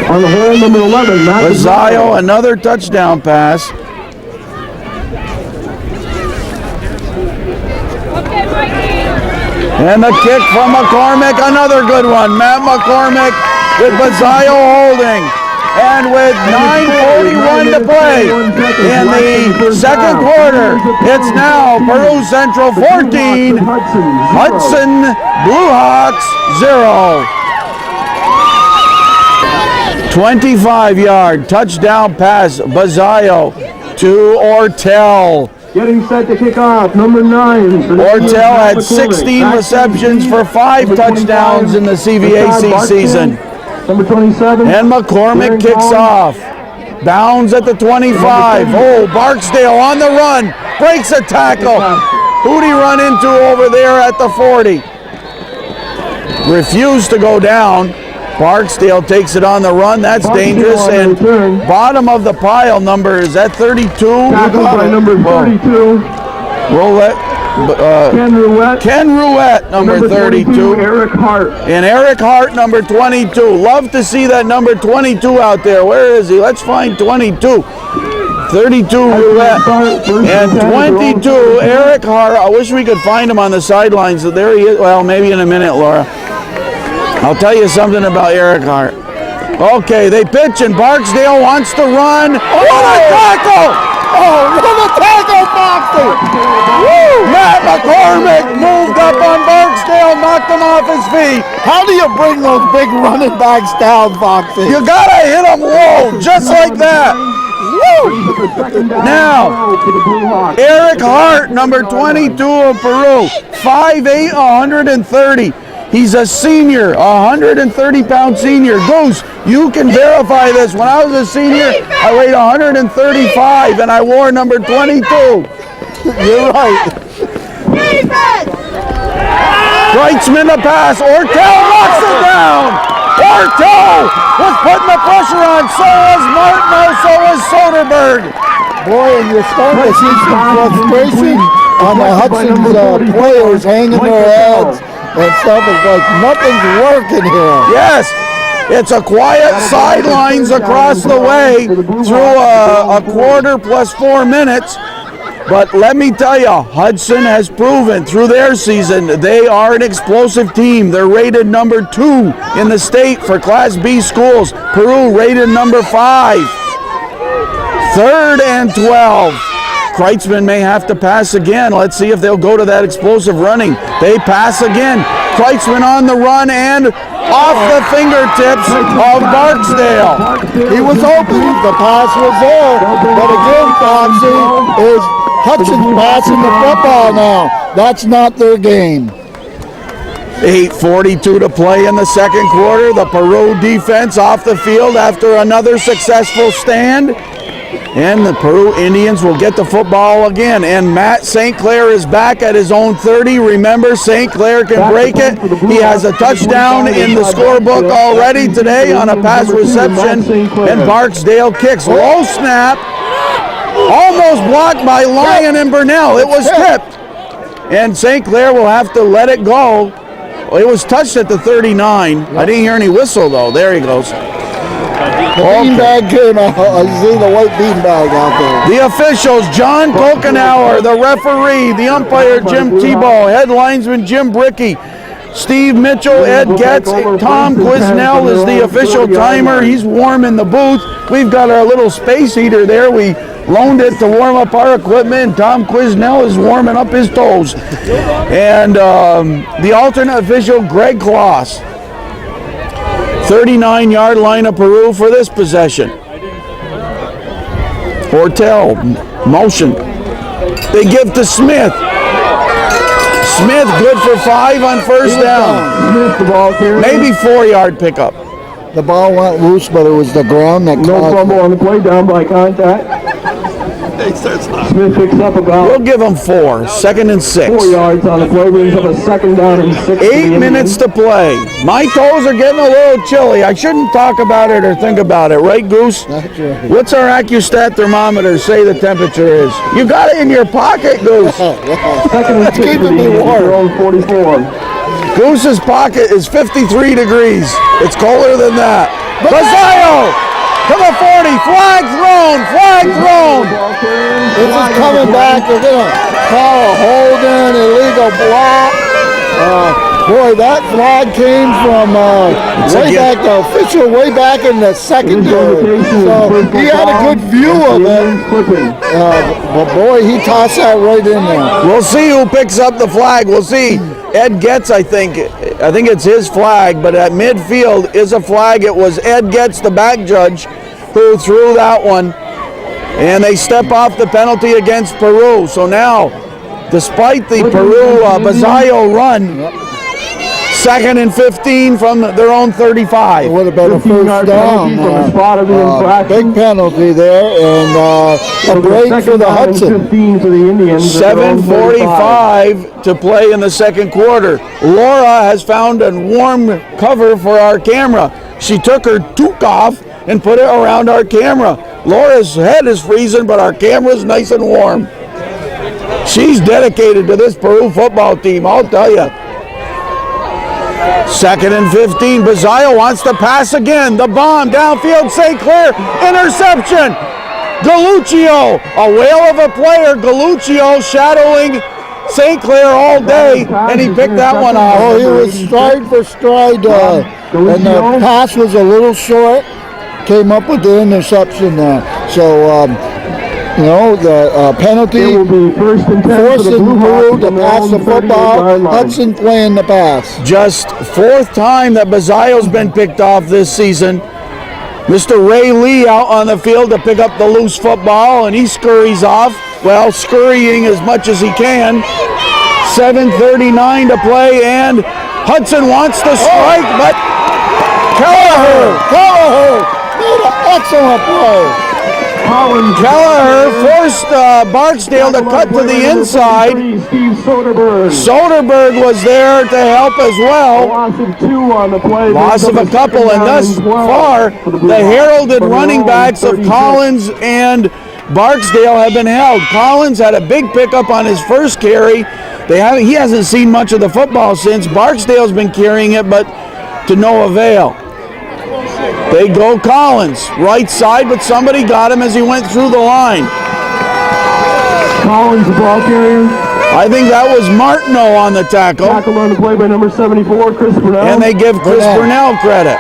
On the hold, number 11, Matt Bazayo, another touchdown pass. And the kick from McCormick, another good one. Matt McCormick with Bazayo holding. And with 9:41 to play in the second quarter, it's now Peru Central 14, Hudson Blue Hawks 0. 25-yard touchdown pass, Bazayo to Ortel. Getting set to kick off, number 9. Ortel had 16 receptions for 5 touchdowns in the CVAC season. Number 27. And McCormick kicks off. Bounds at the 25. Oh, Barksdale on the run. Breaks a tackle. Who'd he run into over there at the 40? Refused to go down. Barksdale takes it on the run. That's dangerous. And bottom of the pile number, is that 32? Tackled by number 32. We'll let Ken Ruette, number 32. Eric Hart. And Eric Hart, number 22. Love to see that number 22 out there. Where is he? Let's find 22. 32 Ruette. And 22 Eric Hart. I wish we could find him on the sidelines. There he is. Well, maybe in a minute, Laura. I'll tell you something about Eric Hart. Okay, they pitch and Barksdale wants to run. What a tackle! Oh, what a tackle, Foxy! Woo! Matt McCormick moved up on Barksdale, knocked him off his feet. How do you bring those big running backs down, Foxy? You gotta hit them low, just like that. Now, Eric Hart, number 22 of Peru, 5'8", 130. He's a senior, 130-pound senior. Goose, you can verify this. When I was a senior, I weighed 135, and I wore number 22. You're right. Kreitzman to pass. Ortel knocks it down. Ortel was putting the pressure on. So was Martineau, so was Soderberg. Boy, and you're starting to see some frustration on the Hudson's players hanging their heads and stuff. It's like nothing's working here. Yes, it's a quiet sidelines across the way through a quarter plus 4 minutes. But let me tell you, Hudson has proven through their season they are an explosive team. They're rated number 2 in the state for Class B schools. Peru rated number 5. 3rd and 12. Kreitzman may have to pass again. Let's see if they'll go to that explosive running. They pass again. Kreitzman on the run and off the fingertips of Barksdale. He was open, the pass was there, but again, Foxy, is Hudson's passing the football now. That's not their game. 8:42 to play in the second quarter. The Peru defense off the field after another successful stand. And the Peru Indians will get the football again. And Matt St. Clair is back at his own 30. Remember, St. Clair can break it. He has a touchdown in the scorebook already today on a pass reception. And Barksdale kicks. Low snap. Almost blocked by Lyon and Burnell. It was tipped. And St. Clair will have to let it go. It was touched at the 39. I didn't hear any whistle, though. There he goes. The beanbag came out. I see the white beanbag out there. The officials, John Kokenauer, the referee, the umpire, Jim Tebow, head linesman, Jim Brickey, Steve Mitchell, Ed Getz, Tom Quisnell is the official timer. He's warm in the booth. We've got our little space heater there. We loaned it to warm up our equipment. Tom Quisnell is warming up his toes. And the alternate official, Greg Kloss. 39-yard line of Peru for this possession. Ortel, motion. They give to Smith. Smith good for 5 on first down. Maybe 4-yard pickup. The ball went loose, but it was the ground that No caused fumble on the play, down by contact. Smith picks up about We'll give them 4. 2nd and 6. 4 yards on the play, brings up a 2nd down and 6. 8 minutes to play. My toes are getting a little chilly. I shouldn't talk about it or think about it, right, Goose? That's right. What's our AccuStat thermometer say the temperature is? You got it in your pocket, Goose. 2nd and 6 for keeping me the warm. their own 44. Goose's pocket is 53 degrees. It's colder than that. Basayo to the 40. Flag thrown. Flag thrown. This is coming back. They're going to call a holding, illegal block. Boy, that flag came from way back, the official way back in the secondary. So he had a good view of it. But boy, he tossed that right in there. We'll see who picks up the flag. We'll see. Ed Getz, I think it's his flag, but at midfield is a flag. It was Ed Getz, the back judge, who threw that one. And they step off the penalty against Peru. So now, despite the Peru Basayo run, 2nd and 15 from their own 35. It would have been a first down. Big penalty there, and a break for the Hudson. 7:45 to play in the second quarter. Laura has found a warm cover for our camera. She took her toque off and put it around our camera. Laura's head is freezing, but our camera's nice and warm. She's dedicated to this Peru football team, I'll tell you. 2nd and 15. Basayo wants to pass again. The bomb downfield. St. Clair. Interception. Galuccio. A whale of a player. Galuccio shadowing St. Clair all day, and he picked that one off. Oh, he was stride for stride, and the pass was a little short. Came up with the interception there. So, the penalty, It will be 1st and 10 for the forcing Blue Peru Hawks to on their pass own the 38-yard football. line. Hudson playing the pass. Just 4th time that Basayo's been picked off this season. Mr. Ray Lee out on the field to pick up the loose football, and he scurries off. Well, scurrying as much as he can. 7:39 to play, and Hudson wants to strike, but Kelleher made an excellent play. Kelleher forced Barksdale to cut to the inside. Soderberg was there to help as well. Loss of 2 on the play. Loss of a couple, and thus far, the heralded running backs of Collins and Barksdale have been held. Collins had a big pickup on his first carry. He hasn't seen much of the football since. Barksdale's been carrying it, but to no avail. They go Collins, right side, but somebody got him as he went through the line. Collins, the ball carrier. I think that was Martineau on the tackle. Tackle on the play by number 74, Chris Burnell. And they give Chris Burnell credit.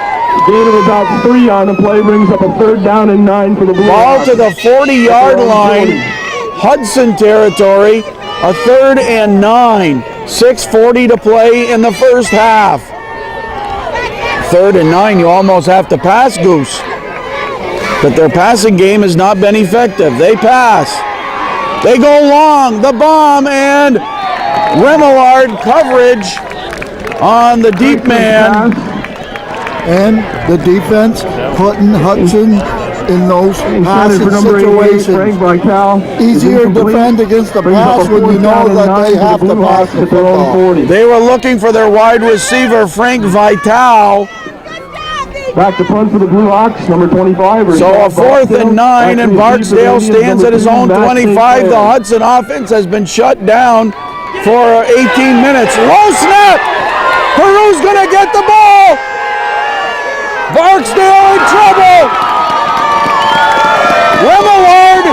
Gain of about 3 on the play brings up a 3rd down and 9 for the Blue Ball Hawks. to the 40-yard line, Hudson territory, a 3rd and 9. 6:40 to play in the first half. 3rd and 9, you almost have to pass, Goose. But their passing game has not been effective. They pass. They go long, the bomb, and Remillard coverage on the deep man. And the defense putting Hudson in those passing situations. Easier to defend against the pass when you know that they have to pass the football. They were looking for their wide receiver, Frank Vital. Back to punt for the Blue Hawks, number 25. So a 4th and 9, and Barksdale stands at his own 25. The Hudson offense has been shut down for 18 minutes. Low snap! Peru's gonna get the ball! Barksdale in trouble! Remillard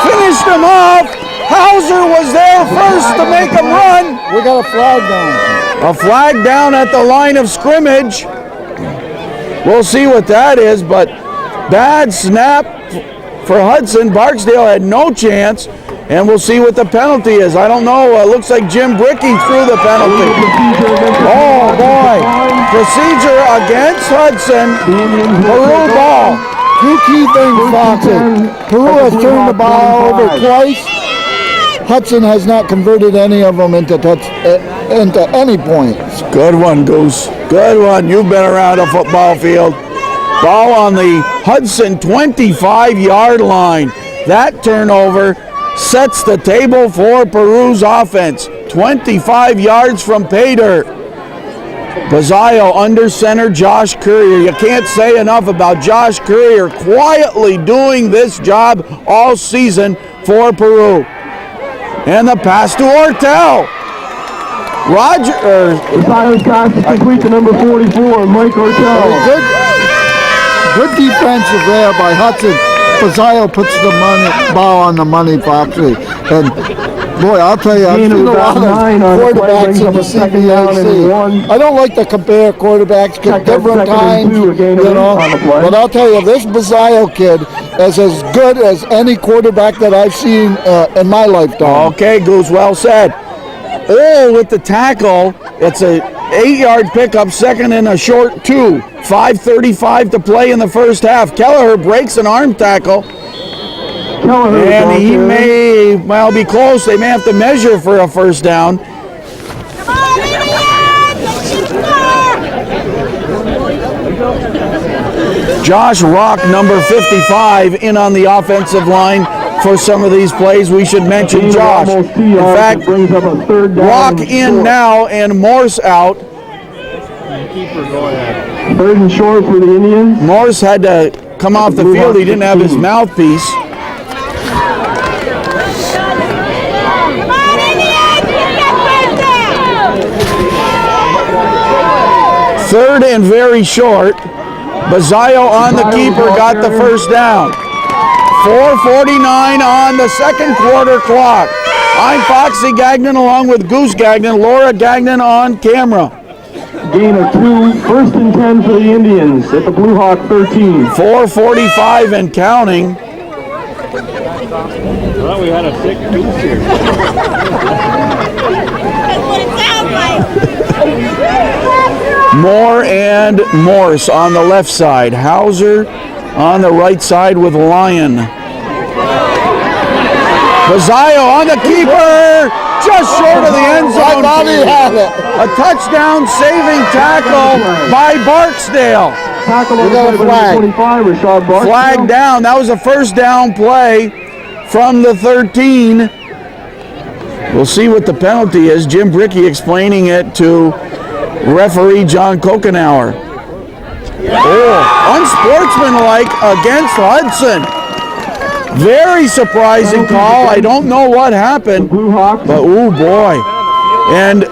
finished him off. Hauser was there first to make him run. We got a flag down. A flag down at the line of scrimmage. We'll see what that is, but bad snap for Hudson. Barksdale had no chance, and we'll see what the penalty is. I don't know. It looks like Jim Brickey threw the penalty. Oh, boy. Procedure against Hudson. Peru ball. 2 key things, Foxy. Peru has turned the ball over twice. Hudson has not converted any of them into any points. Good one, Goose. Good one. You've been around a football field. Ball on the Hudson 25-yard line. That turnover sets the table for Peru's offense. 25 yards from pay dirt. Bazzaio under center, Josh Courier. You can't say enough about Josh Courier quietly doing this job all season for Peru. And the pass to Ortel. Bazaio's pass is complete to number 44, Mike Ortel. Good defensive there by Hudson. Bazzaio puts the ball on the money, Foxy. And boy, I'll tell you, I've seen a lot of quarterbacks in the CBAC. I don't like to compare quarterbacks at different times, but I'll tell you, this Bazzaio kid is as good as any quarterback that I've seen in my lifetime. Okay, Goose, well said. Oh, with the tackle, it's a 8-yard pickup, 2nd and a short 2. 5:35 to play in the first half. Kelleher breaks an arm tackle. And he may, well, be close. They may have to measure for a first down. Josh Rock, number 55, in on the offensive line for some of these plays. We should mention Josh. In fact, Rock in now and Morse out. 3rd and short for the Indians. Morse had to come off the field. He didn't have his mouthpiece. Third and very short. Bazzaio on the keeper got the first down. 4:49 on the second quarter clock. I'm Foxy Gagnon along with Goose Gagnon, Laura Gagnon on camera. Gain of 2, 1st and 10 for the Indians at the Blue Hawk 13. 4:45 and counting. Well, we had a sick goose here. That's what it sounds like. Moore and Morse on the left side. Hauser on the right side with Lyon. Bazzaio on the keeper, just short of the end zone. A touchdown saving tackle by Barksdale. Tackle on the play, 25, Rashad Barksdale. Flag down. That was a first down play from the 13. We'll see what the penalty is. Jim Brickey explaining it to referee John Kokenauer. Oh, unsportsmanlike against Hudson. Very surprising call. I don't know what happened, but oh boy. And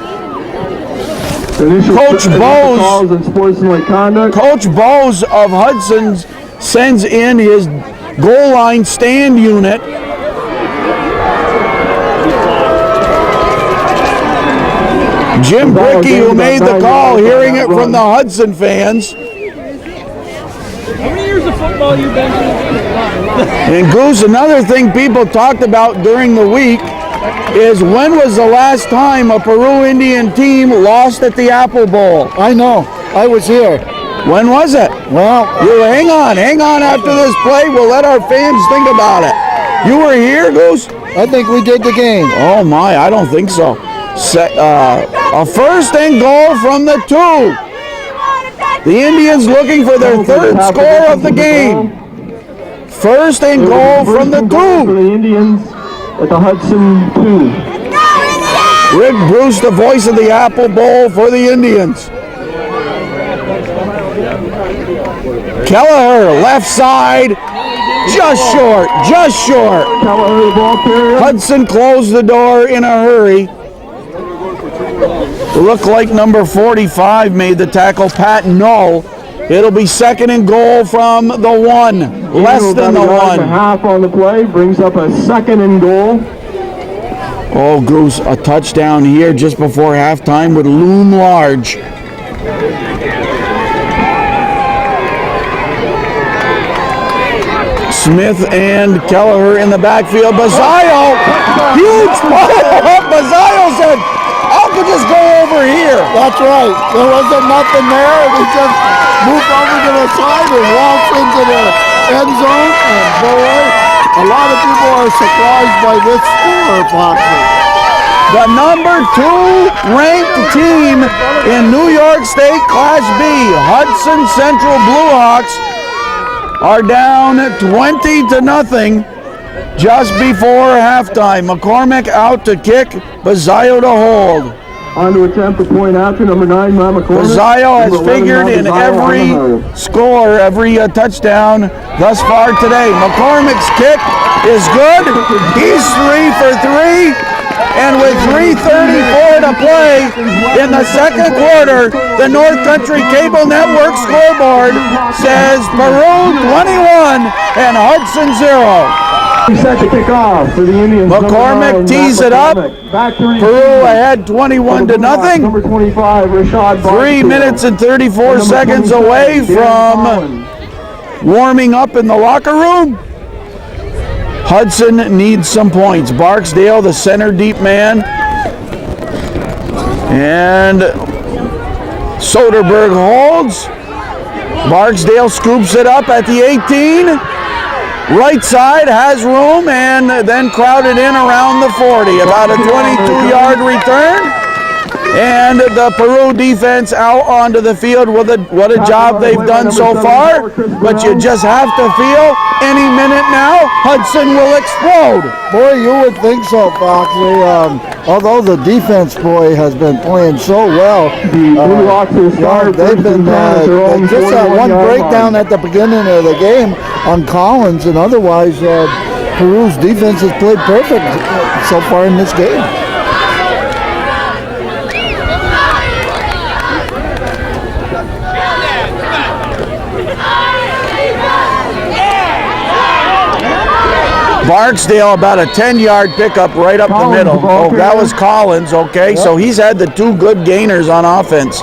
Coach Bose of Hudson sends in his goal line stand unit. Jim Brickey, who made the call, hearing it from the Hudson fans. How many years of football you been to? And Goose, another thing people talked about during the week is when was the last time a Peru Indian team lost at the Apple Bowl? I know. I was here. When was it? Well, You hang on after this play. We'll let our fans think about it. You were here, Goose? I think we did the game. Oh my, I don't think so. A first and goal from the 2. The Indians looking for their third score of the game. First and goal from the 2. For the Indians at the Hudson 2. Rick Bruce, the voice of the Apple Bowl for the Indians. Kelleher, left side, just short. Kelleher, the ball carrier. Hudson closed the door in a hurry. Looked like number 45 made the tackle, Pat Null. It'll be second and goal from the 1, less than the 1. Half on the play, brings up a second and goal. Oh, Goose, a touchdown here just before halftime would loom large. Smith and Kelleher in the backfield. Bazzaio, huge pile-up. Bazzaio said, I could just go over here. That's right. There wasn't nothing there. We just moved over to the side and walked into the end zone. And boy, a lot of people are surprised by this score, Foxy. The number 2 ranked team in New York State Class B, Hudson Central Bluehawks, are down 20-0 just before halftime. McCormick out to kick, Bazzaio to hold. On to attempt the point after, number 9, Matt McCormick. Bazzaio has figured in every score, every touchdown thus far today. McCormick's kick is good. He's 3 for 3. And with 3:34 to play in the second quarter, the North Country Cable Network scoreboard says Peru 21 and Hudson 0. Set to kick off for the Indians. McCormick tees it up. Peru ahead 21-0. Number 25, Rashad Barksdale. 3 minutes and 34 seconds away from warming up in the locker room. Hudson needs some points. Barksdale, the center deep man. And Soderberg holds. Barksdale scoops it up at the 18. Right side has room and then crowded in around the 40. About a 22-yard return. And the Peru defense out onto the field with what a job they've done so far. But you just have to feel any minute now, Hudson will explode. Boy, you would think so, Foxley. Although the defense, boy, has been playing so well. They've been just that one breakdown at the beginning of the game on Collins, and otherwise, Peru's defense has played perfect so far in this game. Barksdale about a 10-yard pickup right up the middle. Oh, that was Collins, okay. So he's had the 2 good gainers on offense.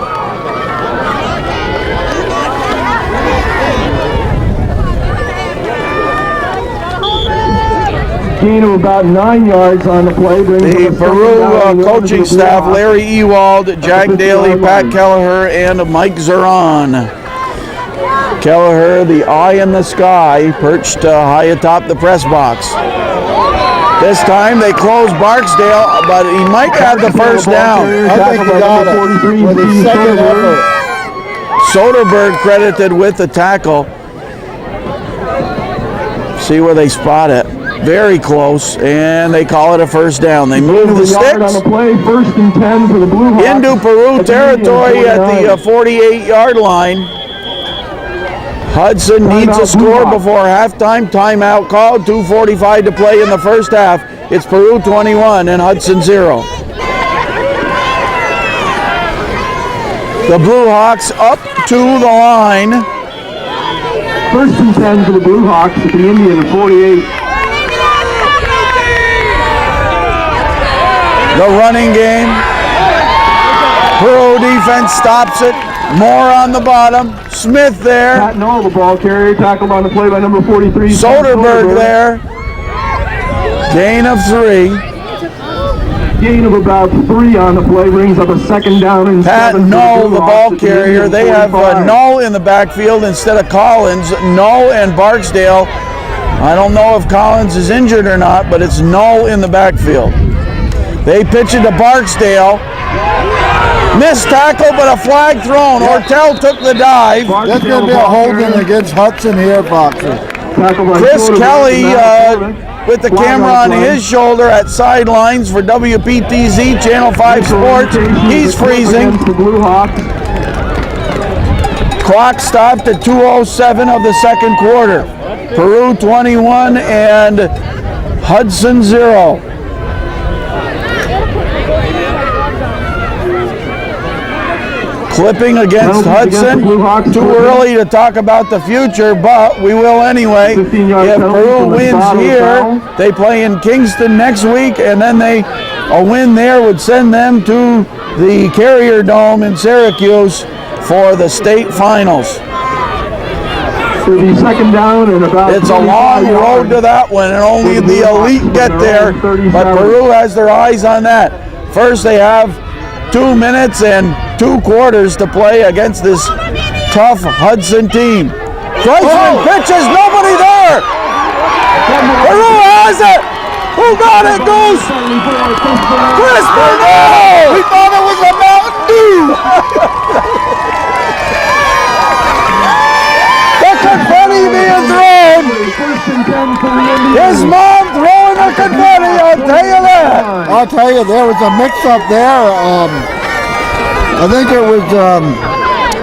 gain of about 9 yards on the play. The Peru coaching staff, Larry Ewald, Jack Daly, Pat Kelleher, and Mike Zeron. Kelleher, the eye in the sky, perched high atop the press box. This time they close Barksdale, but he might have the first down. I think he got it with his second effort. Soderberg credited with the tackle. See where they spot it. Very close, and they call it a first down. They move the sticks on the play, 1st and 10 for the Blue Hawks. into Peru territory at the 48-yard line. Hudson needs a score before halftime. Timeout called. 2:45 to play in the first half. It's Peru 21 and Hudson 0. The Blue Hawks up to the line. 1st and 10 for the Blue Hawks at the Indian 48. The running game. Peru defense stops it. Moore on the bottom. Smith there. Pat Null, the ball carrier, tackled on the play by number 43. Soderberg there. Gain of 3. Gain of about 3 on the play, brings up a 2nd down and Pat 7. Null, the ball carrier. They have Null in the backfield instead of Collins. Null and Barksdale. I don't know if Collins is injured or not, but it's Null in the backfield. They pitch it to Barksdale. Missed tackle, but a flag thrown. Ortel took the dive. There's going to be a holding against Hudson here, Boxer. Chris Kelly with the camera on his shoulder at sidelines for WPTZ Channel 5 Sports. He's freezing. Clock stopped at 2:07 of the second quarter. Peru 21 and Hudson 0. Clipping against Hudson. Too early to talk about the future, but we will anyway. If Peru wins here, they play in Kingston next week, and then a win there would send them to the Carrier Dome in Syracuse for the state finals. Second down and about it's a long road to that one, and only the elite get there, but Peru has their eyes on that. First, they have 2 minutes and 2 quarters to play against this tough Hudson team. Kreisman pitches, nobody there! Peru has it! Who got it? Goes Chris Bernal! We thought it was a Mountain Dew! The confetti being thrown! His mom throwing the confetti, I'll tell you that! I'll tell you, there was a mix-up there. I think it was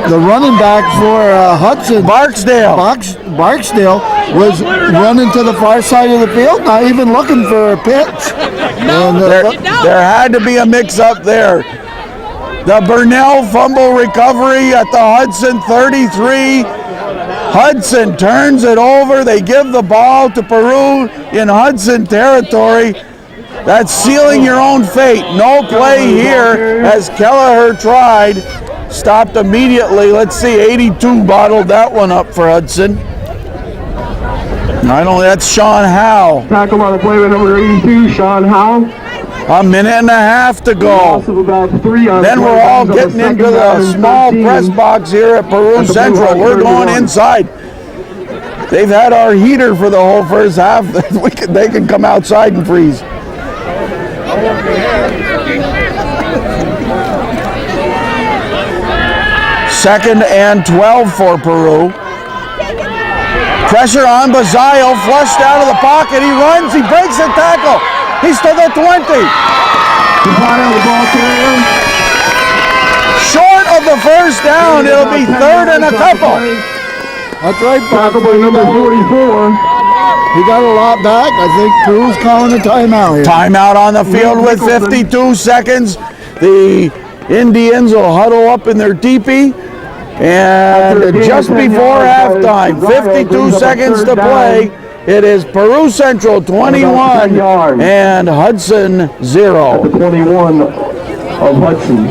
the running back for Hudson. Barksdale. Barksdale was running to the far side of the field, not even looking for a pitch. And, there had to be a mix-up there. The Burnell fumble recovery at the Hudson 33. Hudson turns it over. They give the ball to Peru in Hudson territory. That's sealing your own fate. No play here as Kelleher tried. Stopped immediately. Let's see, 82 bottled that one up for Hudson. That's Sean Howe. Tackle on the play by number 82, Sean Howe. A minute and a half to go. Then we're all getting into the small press box here at Peru Central. We're going inside. They've had our heater for the whole first half. They can come outside and freeze. Second and 12 for Peru. Pressure on Bazayo, flushed out of the pocket. He runs, he breaks the tackle. He's to the 20. Short of the first down, it'll be 3rd and a couple. That's right, tackle by number 44. He got a lot back. I think Peru's calling a timeout here. Timeout on the field with 52 seconds. The Indians will huddle up in their teepee. And just before halftime, 52 seconds to play. It is Peru Central 21 and Hudson 0. At the 21 of Hudson.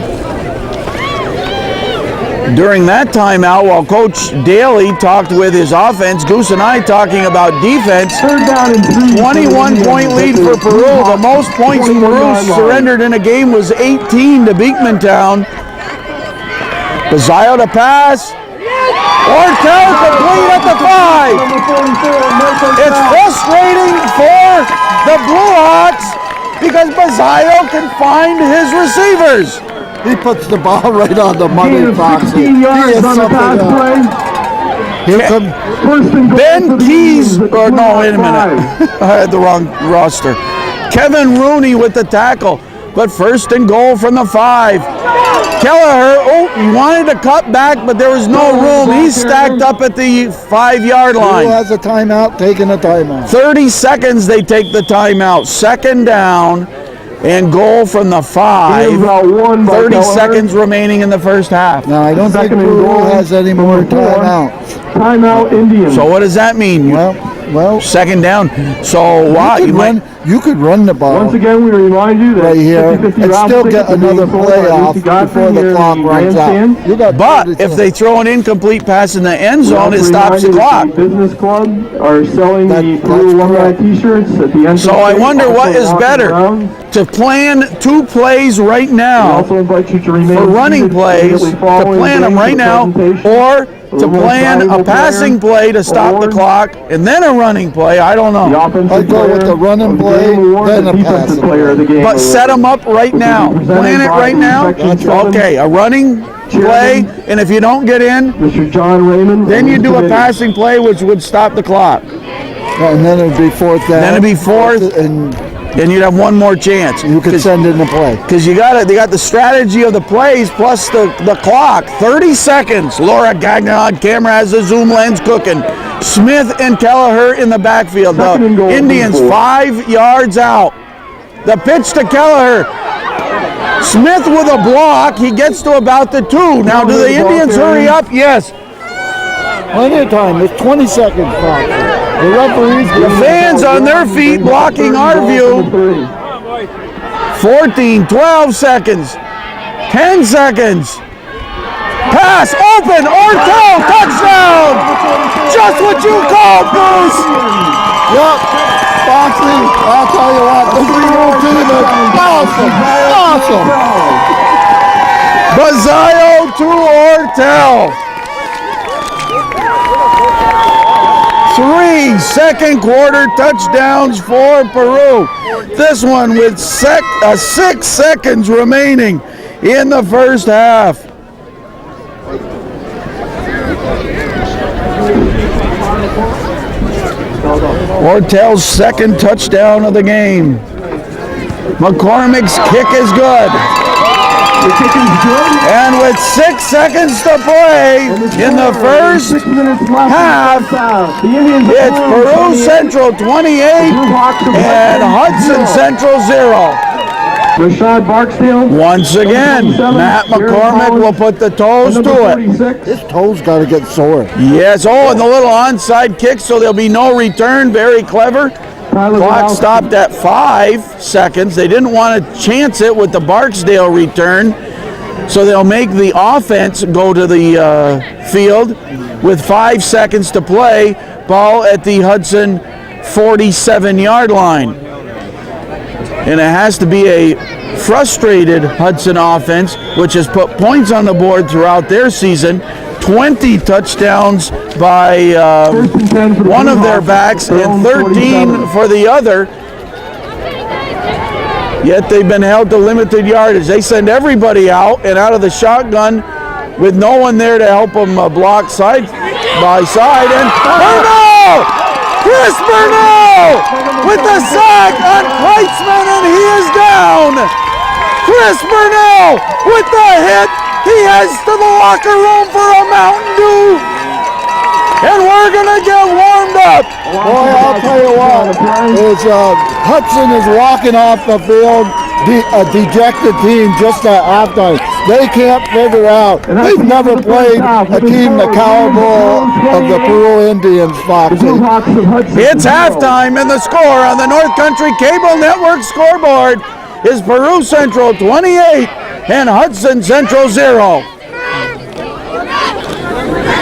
During that timeout, while Coach Daly talked with his offense, Goose and I talking about defense. 21-point lead for Peru. The most points Peru surrendered in a game was 18 to Beekmantown. Bazayo to pass. Ortel complete at the 5. It's frustrating for the Blue Hawks because Bazayo can find his receivers. He puts the ball right on the money, Foxy. 16 yards on the pass play. Here comes First and goal Ben for the Keys, Indians at or no, wait a minute. 5. I had the wrong roster. Kevin Rooney with the tackle, but first and goal from the 5. Kelleher, he wanted to cut back, but there was no room. He's stacked up at the 5-yard Who line. has a timeout? Taking a timeout. 30 seconds they take the timeout. Second down and goal from the 5. About 1 by 30 Kelleher. seconds remaining in the first half. Now, I don't think Second and Peru goal has any more from the 4. timeouts. Timeout Indians. So what does that mean? Well, Second down. So wow, you could run the ball Once again, we remind you that right here 50-50 and raffle still tickets get are being another sold play by off Lucy Godfrey before the here clock in runs out. Grandstand. You got But 30 if they throw an incomplete pass in the end We zone, also it stops the remind clock. you that the Business Club are selling the That's Peru alumni correct. T-shirts at the end. So I wonder what is better, to plan 2 plays right We now also invite you to remain for running seated plays, immediately to following plan them Dave's right now, presentation. or to The most plan a valuable passing player play to stop the award. clock, and then a running play. I don't The know. offensive I'd go with player the running of the play, game award, then the a defensive passing player of the game But award. set them up right now. Plan it right now. Okay, a running play, and if you don't get in, Mr. John Raymond. then you do a Committee. passing play, which would stop the clock. And then it'd be fourth down. Then it'd be fourth. And And you'd have one more chance. you could send in the play. Because they got the strategy of the plays plus the clock. 30 seconds. Laura Gagnon on camera has the zoom lens cooking. Smith and Kelleher in the backfield. Second and The goal, Indians 4. 5 yards out. The pitch to Kelleher. Smith with a block. He gets to about the 2. Now, do the Indians hurry up? Yes. Plenty of time. It's 20 seconds, Fox. The referees. The fans on their feet blocking our view. 14, 12 seconds. 10 seconds. Pass, open, Ortel, touchdown! Just what you called, Goose! Yep. Foxy, I'll tell you what, the Peru team is awesome. Awesome. Bazayo to Ortel. 3 second quarter touchdowns for Peru. This one with 6 seconds remaining in the first half. Ortel's second touchdown of the game. McCormick's kick is good. The kick is good. And with 6 seconds to play in the first 6 minutes left. half, The Indians are it's Peru Central 28 and Hudson Central 0. Rashad Barksdale. Once again, Matt McCormick will put the toes to it. His toes got to get sore. Yes, and the little onside kick, so there'll be no return. Very clever. Clock stopped at 5 seconds. They didn't want to chance it with the Barksdale return, so they'll make the offense go to the field with 5 seconds to play. Ball at the Hudson 47-yard line. And it has to be a frustrated Hudson offense, which has put points on the board throughout their season. 20 touchdowns by one of their backs and 13 for the other. Yet they've been held to limited yardage. They send everybody out, and out of the shotgun with no one there to help them block side by side. And Burnell! Chris Burnell with the sack on Kreitzman, and he is down. Chris Burnell with the hit. He heads to the locker room for a Mountain Dew. And we're going to get warmed up. Boy, I'll tell you what, Hudson is walking off the field, a dejected team just at halftime. They can't figure out. They've never played a team the caliber of the Peru Indians, Foxy. It's halftime, and the score on the North Country Cable Network scoreboard is Peru Central 28 and Hudson Central 0.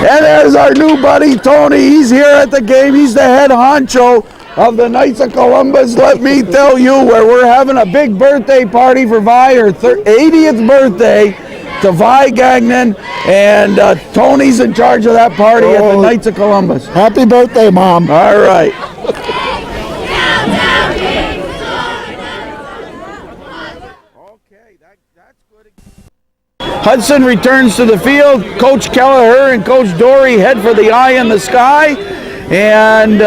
And there's our new buddy, Tony. He's here at the game. He's the head honcho of the Knights of Columbus. Let me tell you, where we're having a big birthday party for Vi, her 80th birthday to Vi Gagnon. And Tony's in charge of that party at the Knights of Columbus. Happy birthday, Mom. All right. Hudson returns to the field. Coach Kelleher and Coach Dory head for the eye in the sky. And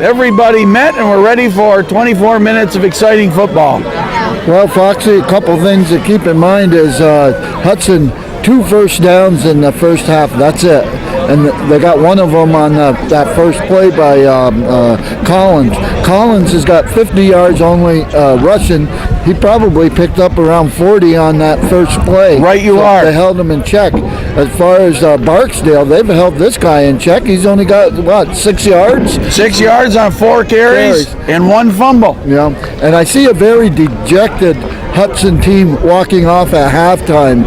everybody met and we're ready for 24 minutes of exciting football. Well, Foxy, a couple things to keep in mind is Hudson, 2 first downs in the first half. That's it. And they got one of them on that first play by Collins. Collins has got 50 yards only rushing. He probably picked up around 40 on that first play. Right, you are. They held him in check. As far as Barksdale, they've held this guy in check. He's only got, what, 6 yards? 6 yards on 4 carries and 1 fumble. Yeah, and I see a very dejected Hudson team walking off at halftime,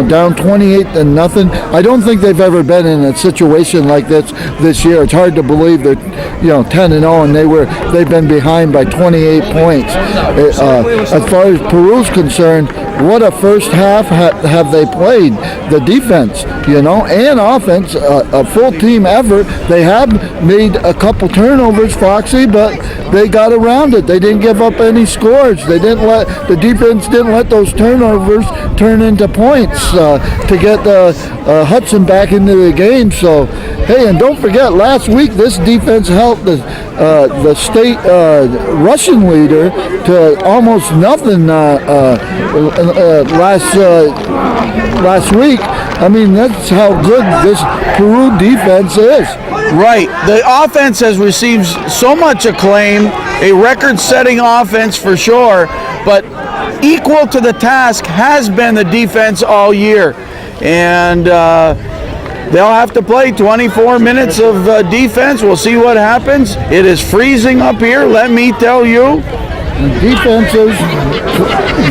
down 28-0. I don't think they've ever been in a situation like this year. It's hard to believe they're, 10-0 and they've been behind by 28 points. As far as Peru's concerned, what a first half have they played. The defense, and offense, a full team effort. They have made a couple turnovers, Foxy, but they got around it. They didn't give up any scores. The defense didn't let those turnovers turn into points to get Hudson back into the game. So, hey, and don't forget, last week this defense helped the state rushing leader to almost nothing last week. I mean, that's how good this Peru defense is. Right. The offense has received so much acclaim, a record-setting offense for sure, but equal to the task has been the defense all year. And they'll have to play 24 minutes of defense. We'll see what happens. It is freezing up here, let me tell you. And defenses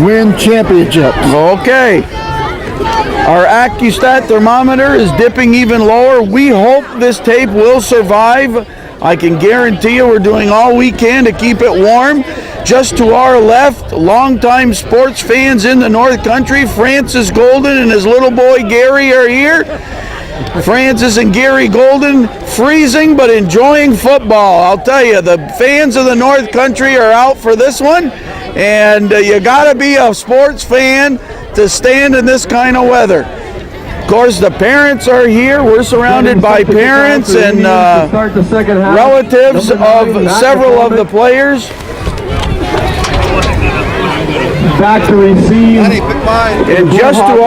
win championships. Okay. Our AccuStat thermometer is dipping even lower. We hope this tape will survive. I can guarantee you we're doing all we can to keep it warm. Just to our left, longtime sports fans in the North Country, Francis Golden and his little boy Gary are here. Francis and Gary Golden freezing but enjoying football. I'll tell you, the fans of the North Country are out for this one, and you got to be a sports fan to stand in this kind of weather. Of course, the parents are here. We're surrounded by parents and relatives of several of the players. Back to receive. And just to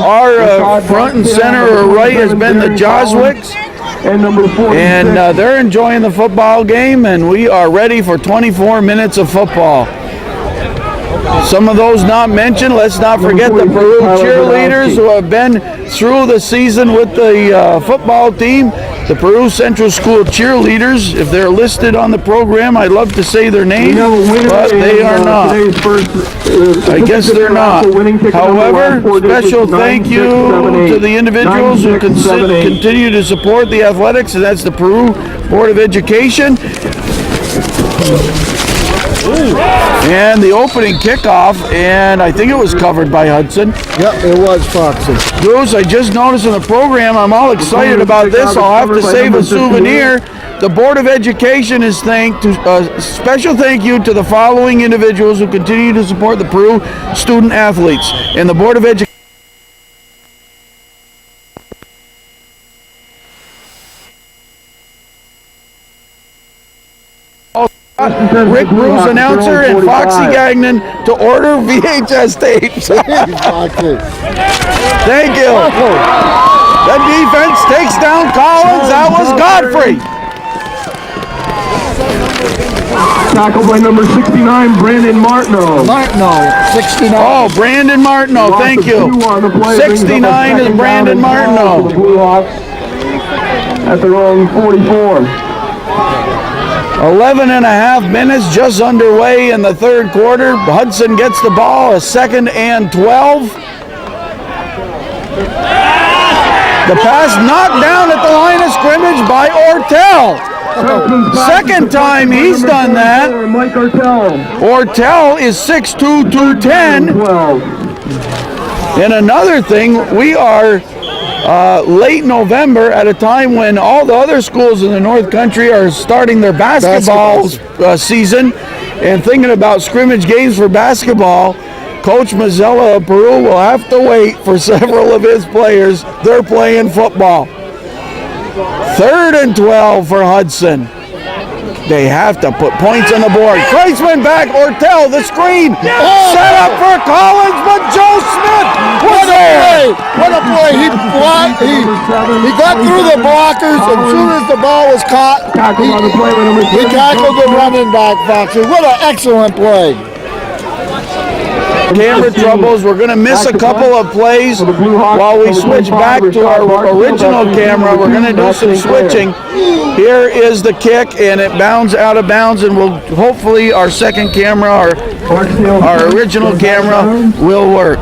our front and center or right has been the Joswicks. And they're enjoying the football game, and we are ready for 24 minutes of football. Some of those not mentioned, let's not forget the Peru cheerleaders who have been through the season with the football team. The Peru Central School cheerleaders, if they're listed on the program, I'd love to say their name, but they are not. I guess they're not. However, special thank you to the individuals who continue to support the athletics, and that's the Peru Board of Education. And the opening kickoff, and I think it was covered by Hudson. Yep, it was Foxy. Bruce, I just noticed in the program, I'm all excited about this. I'll have to save a souvenir. The Board of Education is special thank you to the following individuals who continue to support the Peru student athletes. And the Board of Education. Rick Bruce, announcer, and Foxy Gagnon to order VHS tapes. Thank you. The defense takes down Collins. That was Godfrey. Tackled by number 69, Brandon Martineau. 69. Oh, Brandon Martineau, thank you. 69 is Brandon Martineau. The Blue Hawks at their own 44. 11 and a half minutes just underway in the third quarter. Hudson gets the ball, a 2nd and 12. The pass knocked down at the line of scrimmage by Ortel. Second time he's done that. Mike Ortel. Ortel is 6'2", 210. 12. And another thing, we are late November at a time when all the other schools in the North Country are starting their basketball season and thinking about scrimmage games for basketball. Coach Mazzella of Peru will have to wait for several of his players. They're playing football. 3rd and 12 for Hudson. They have to put points on the board. Kreisman back, Ortel, the screen. Set up for Collins, but Joe Smith was there. What a play! He got through the blockers, and as soon as the ball was caught, he tackled the running back, Foxy. What an excellent play! Camera troubles. We're going to miss a couple of plays while we switch back to our original camera. We're going to do some switching. Here is the kick, and it bounds out of bounds, and we'll hopefully our second camera, our original camera, will work.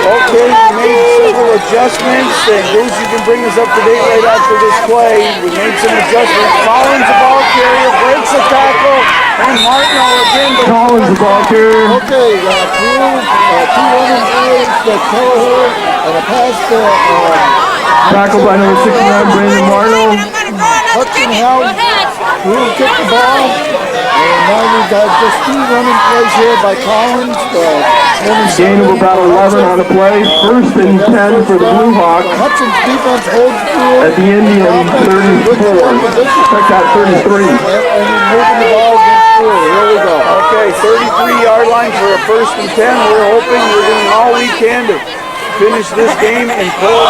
Okay, we made several adjustments, and Bruce, you can bring us up to date right after this play. We made some adjustments. Collins, the ball carrier, breaks the tackle, and Martineau again. Collins, the ball carrier. Okay, two running plays to Kelleher, and a pass to Tackled by number 69, Brandon Martineau. Hudson held. Peru kicked the ball. And now we've got just 2 running plays here by Collins. Gain of about 11 on the play. 1st and 10 for the Blue Hawks. Hudson's defense holds through. At the Indian 34. Check that 33. And he's moving the ball against Peru. Here we go. Okay, 33-yard line for a 1st and 10. We're hoping we're doing all we can to finish this game in full.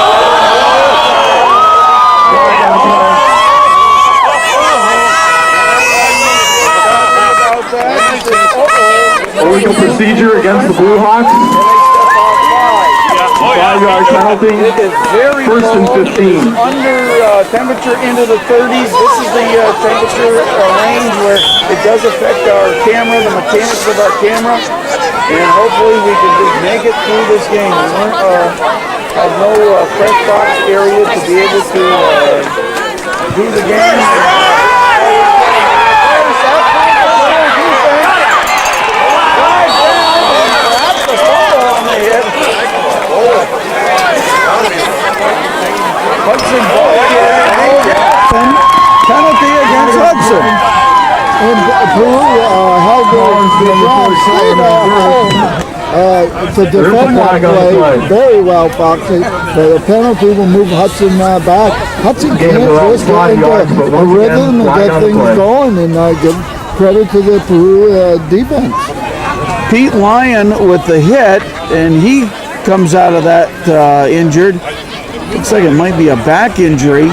Illegal procedure against the Blue Hawks. 5-yard penalty. It is very 1st and 15. Under temperature into the 30s. This is the temperature range where it does affect our camera, the mechanics of our camera, and hopefully we can just make it through this game. We have no press box area to be able to do the game. Hudson ball penalty against Hudson. And Peru held to defend that play very well, Foxy. The penalty will move Hudson back. Hudson can't just get into a rhythm and get things going, and give credit to the Peru defense. Pete Lyon with the hit, and he comes out of that injured. Looks like it might be a back injury.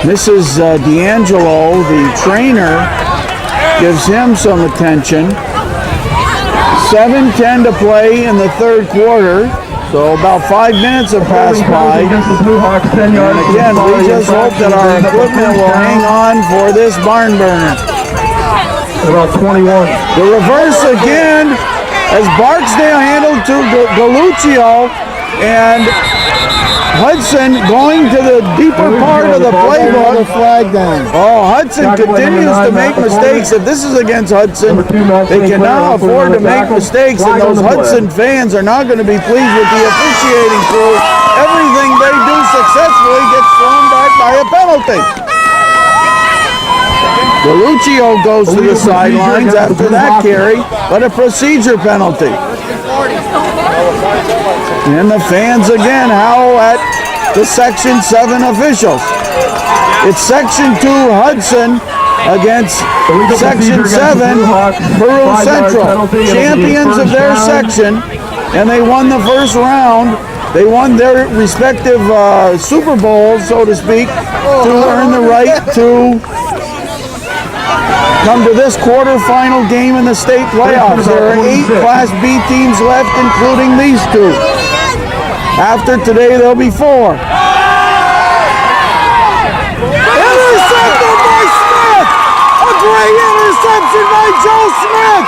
Mrs. D'Angelo, the trainer, gives him some attention. 7:10 to play in the 3rd quarter. So about 5 minutes have passed by. And again, we just hope that our equipment will hang on for this barn burner. About 21. The reverse again as Barksdale handled to Galuccio, and Hudson going to the deeper part of the playbook. Oh, Hudson continues to make mistakes. If this is against Hudson, they cannot afford to make mistakes, and those Hudson fans are not going to be pleased with the officiating crew. Everything they do successfully gets thrown back by a penalty. Galuccio goes to the sidelines after that carry, but a procedure penalty. And the fans again howl at the Section 7 officials. It's Section 2 Hudson against Section 7 Peru Central. Champions of their section, and they won the 1st round. They won their respective Super Bowls, so to speak, to earn the right to come to this quarterfinal game in the state playoffs. There are 8 Class B teams left, including these 2. After today, there'll be 4. Intercepted by Smith! A great interception by Joe Smith!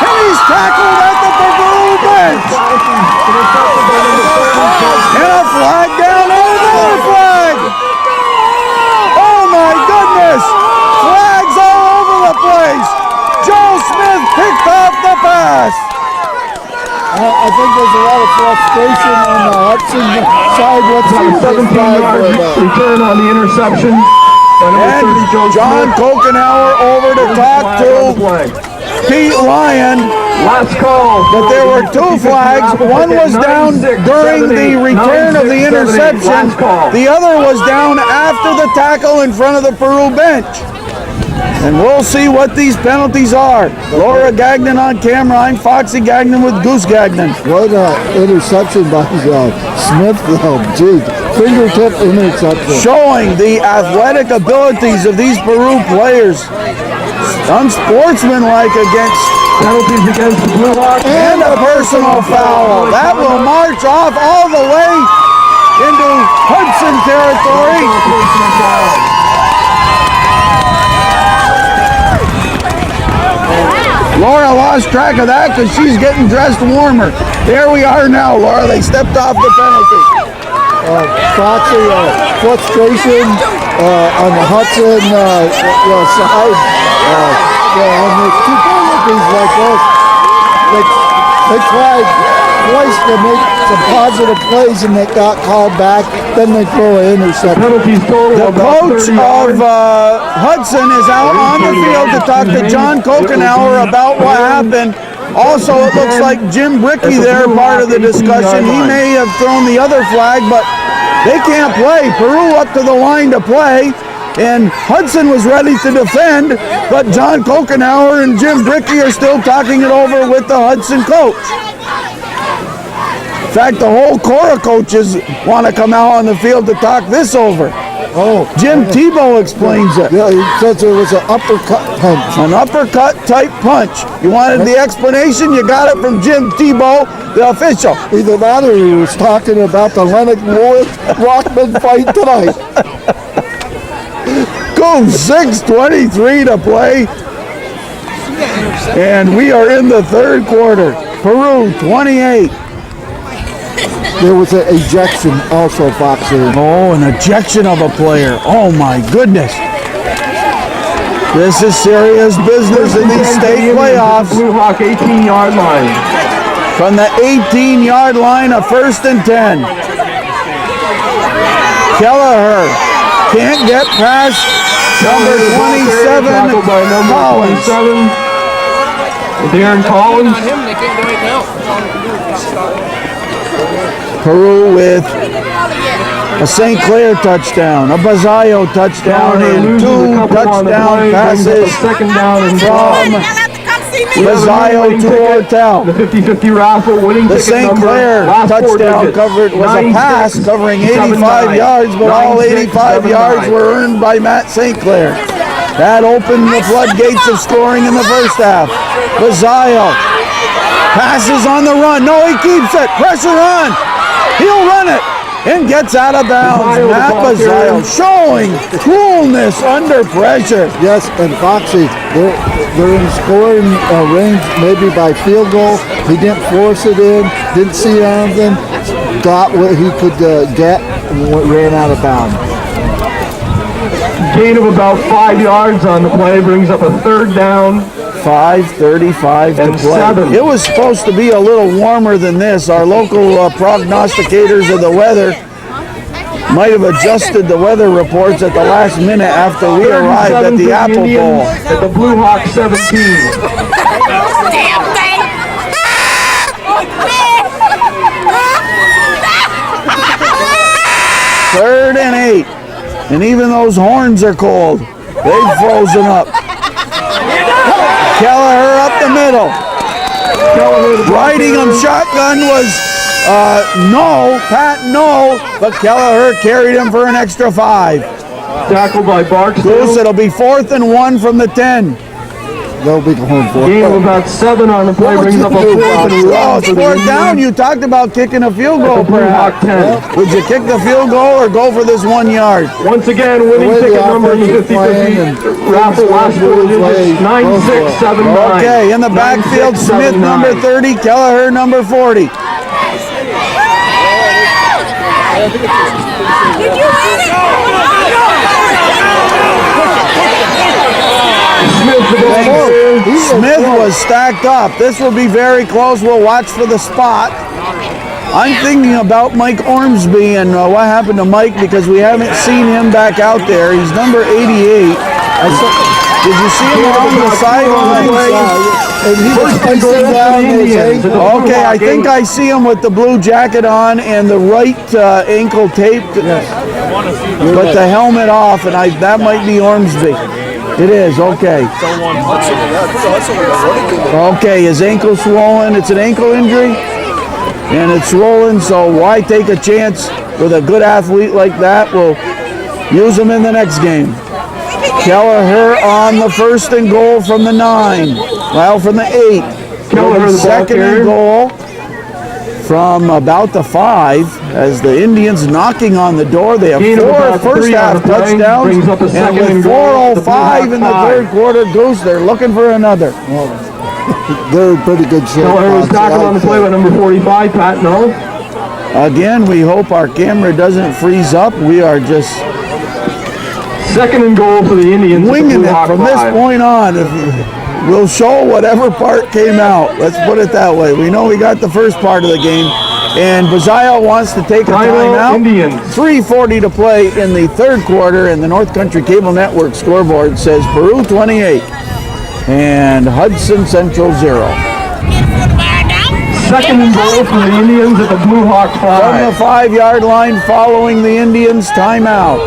And he's tackled at the Peru bench! there's a lot of frustration on the Hudson side. What's On a the 17-yard return on the interception. And John Kokenauer over to talk to Pete Lyon. Last call. But there were two flags. One was down during the return of the interception. The other was down after the tackle in front of the Peru bench. And we'll see what these penalties are. Laura Gagnon on camera. I'm Foxy Gagnon with Goose Gagnon. What interception by Smith, though. Gee, fingertip interception. Showing the athletic abilities of these Peru players. Unsportsmanlike against Penalties against the Blue Hawks. and a personal foul. That will march off all the way into Hudson territory. Laura lost track of that because she's getting dressed warmer. There we are now, Laura. They stepped off the penalty. Foxy, frustration on the Hudson side. And there's two penalties like this. They tried twice to make some positive plays and they got called back. Then they throw an interception. Penalties total The about coach 30 yards. of Hudson is out on the field to talk to John Kokenauer about what happened. Also, it looks like Jim Brickey there, part of the discussion. He may have thrown the other flag, but they can't play. Peru up to the line to play, and Hudson was ready to defend, but John Kokenauer and Jim Brickey are still talking it over with the Hudson coach. In fact, the whole corps of coaches want to come out on the field to talk this over. Oh, Jim Tebow explains it. yeah, he says there was an uppercut punch. An uppercut type punch. You wanted the explanation? You got it from Jim Tebow, the official. Either that or he was talking about the Lennox Rockman fight tonight. Go 6:23 to play. And we are in the third quarter. Peru 28. There was an ejection also, Foxy. Oh, an ejection of a player. Oh my goodness. This is serious business in these state playoffs. Blue Hawk 18-yard line. From the 18-yard line, a 1st and 10. Kelleher can't get past number 27, Tackled by number Collins. 27. Darren Collins. Peru with a St. Clair touchdown, a Bazayo touchdown, and two touchdown passes Second down and from Bazayo to Ortel. The 50-50 raffle winning The ticket St. number. Clair Last four touchdown digits. covered was a pass covering 85 yards, but all 85 yards were earned by Matt St. Clair. That opened the floodgates of scoring in the first half. Bazayo passes on the run. No, he keeps it. Pressure on. He'll run it and gets out of bounds. Matt Bazayo showing coolness under pressure. Yes, and Foxy, they're in scoring range, maybe by field goal. He didn't force it in, didn't see anything, got what he could get, and ran out of bounds. Gain of about 5 yards on the play brings up a third down. 5:35 to And play. 7. It was supposed to be a little warmer than this. Our local prognosticators of the weather might have adjusted the weather reports at the last minute after we arrived at the Apple Bowl. At the Blue Hawk 17. Third and 8. And even those horns are cold. They've frozen up. Kelleher up the middle. Riding him shotgun was no, but Kelleher carried him for an extra 5. Tackled by Barksdale. Goose, it'll be 4th and 1 from the 10. They'll be going for Gain of it. about 7 on the play brings up a 4th and Oh, 1 it's for the 4th down. Indians. You talked about kicking a field goal, Blue Hawk perhaps. 10. Would you kick the field goal or go for this 1 yard? Once again, winning way the ticket number in the offense is playing 50-50 raffle last four digits, 9679. Okay, in the backfield, Smith number 30, Kelleher number 40. Smith the ball. Smith was stacked up. This will be very close. We'll watch for the spot. I'm thinking about Mike Ormsby and what happened to Mike because we haven't seen him back out there. He's number 88. Did you see him on the sideline? Okay, I think I see him with the blue jacket on and the right ankle taped, but the helmet off, and that might be Ormsby. It is, okay. Okay, his ankle swollen. It's an ankle injury, and it's swollen, so why take a chance with a good athlete like that? We'll use him in the next game. Kelleher on the 1st and goal from the 9. Well, from the 8. Kelleher, the 2nd and goal from about the 5 as the Indians knocking on the door. They have 4 first half touchdowns and with 4:05 in the 3rd quarter, Goose, they're looking for another. They're in pretty good shape. Kelleher was knocking on the play with number 45, Pat, no? Again, we hope our camera doesn't freeze up. We are just 2nd and goal for the Indians. winging it from this point on. We'll show whatever part came out. Let's put it that way. We know we got the first part of the game. And Bazile wants to take a timeout. 3:40 to play in the 3rd quarter, and the North Country Cable Network scoreboard says Peru 28 and Hudson Central 0. 2nd and goal for the Indians at the Blue Hawk 5. From the 5-yard line following the Indians' timeout.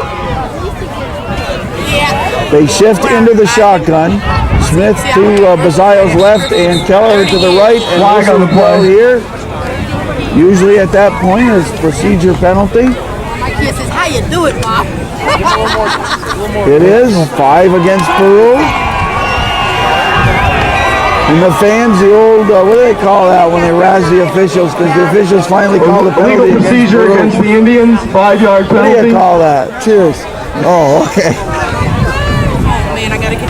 They shift into the shotgun. Smith to Bazile's left and Kelleher to the right. And Flag on the play here. Usually at that point is procedure penalty. My kid says, how you do it, Mom? It is 5 against Peru. And the fans, the old, what do they call that when they razz the officials? Because the officials finally call the penalty. Legal procedure against the Indians, 5-yard penalty. What do you call that? Cheers. Oh, okay. Man, I gotta get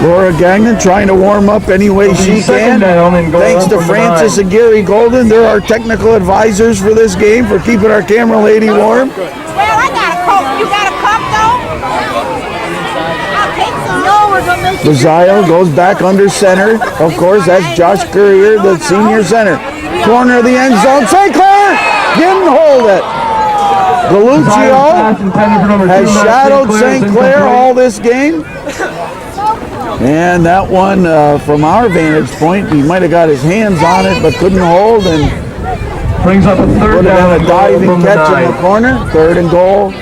Laura Gagnon trying to warm up any way she can. Thanks to Francis and Gary Golden. They're our technical advisors for this game for keeping our camera lady warm. Well, I got a Coke. You got a cup, though? I'll take some. No, we're gonna make Bazile goes back under center. Of course, that's Josh Courier, the senior center. Corner of the end zone. St. Clair didn't hold it. Galuccio has shadowed St. Clair all this game. And that one, from our vantage point, he might have got his hands on it, but couldn't hold, and brings up a 3rd down. A diving catch in the corner. 3rd and goal.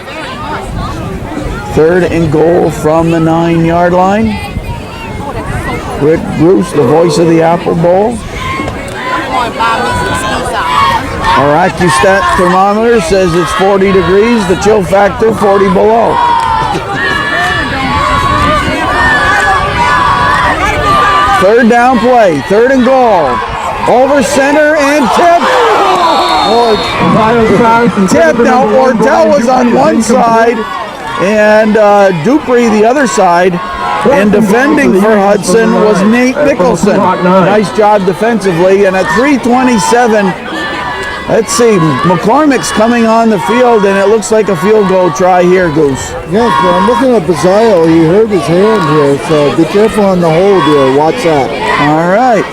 3rd and goal from the 9-yard line. Rick Bruce, the voice of the Apple Bowl. Our AccuStat thermometer says it's 40 degrees. The chill factor 40 below. Third down play, 3rd and goal. Over center and tip. Tip. Now Ortel was on one side and Dupree the other side. And defending for Hudson was Nate Nicholson. Nice job defensively. And at 3:27, let's see, McCormick's coming on the field, and it looks like a field goal try here, Goose. Yes, but I'm looking at Bazile. He hurt his hand here, so be careful on the hold here. Watch that. All right.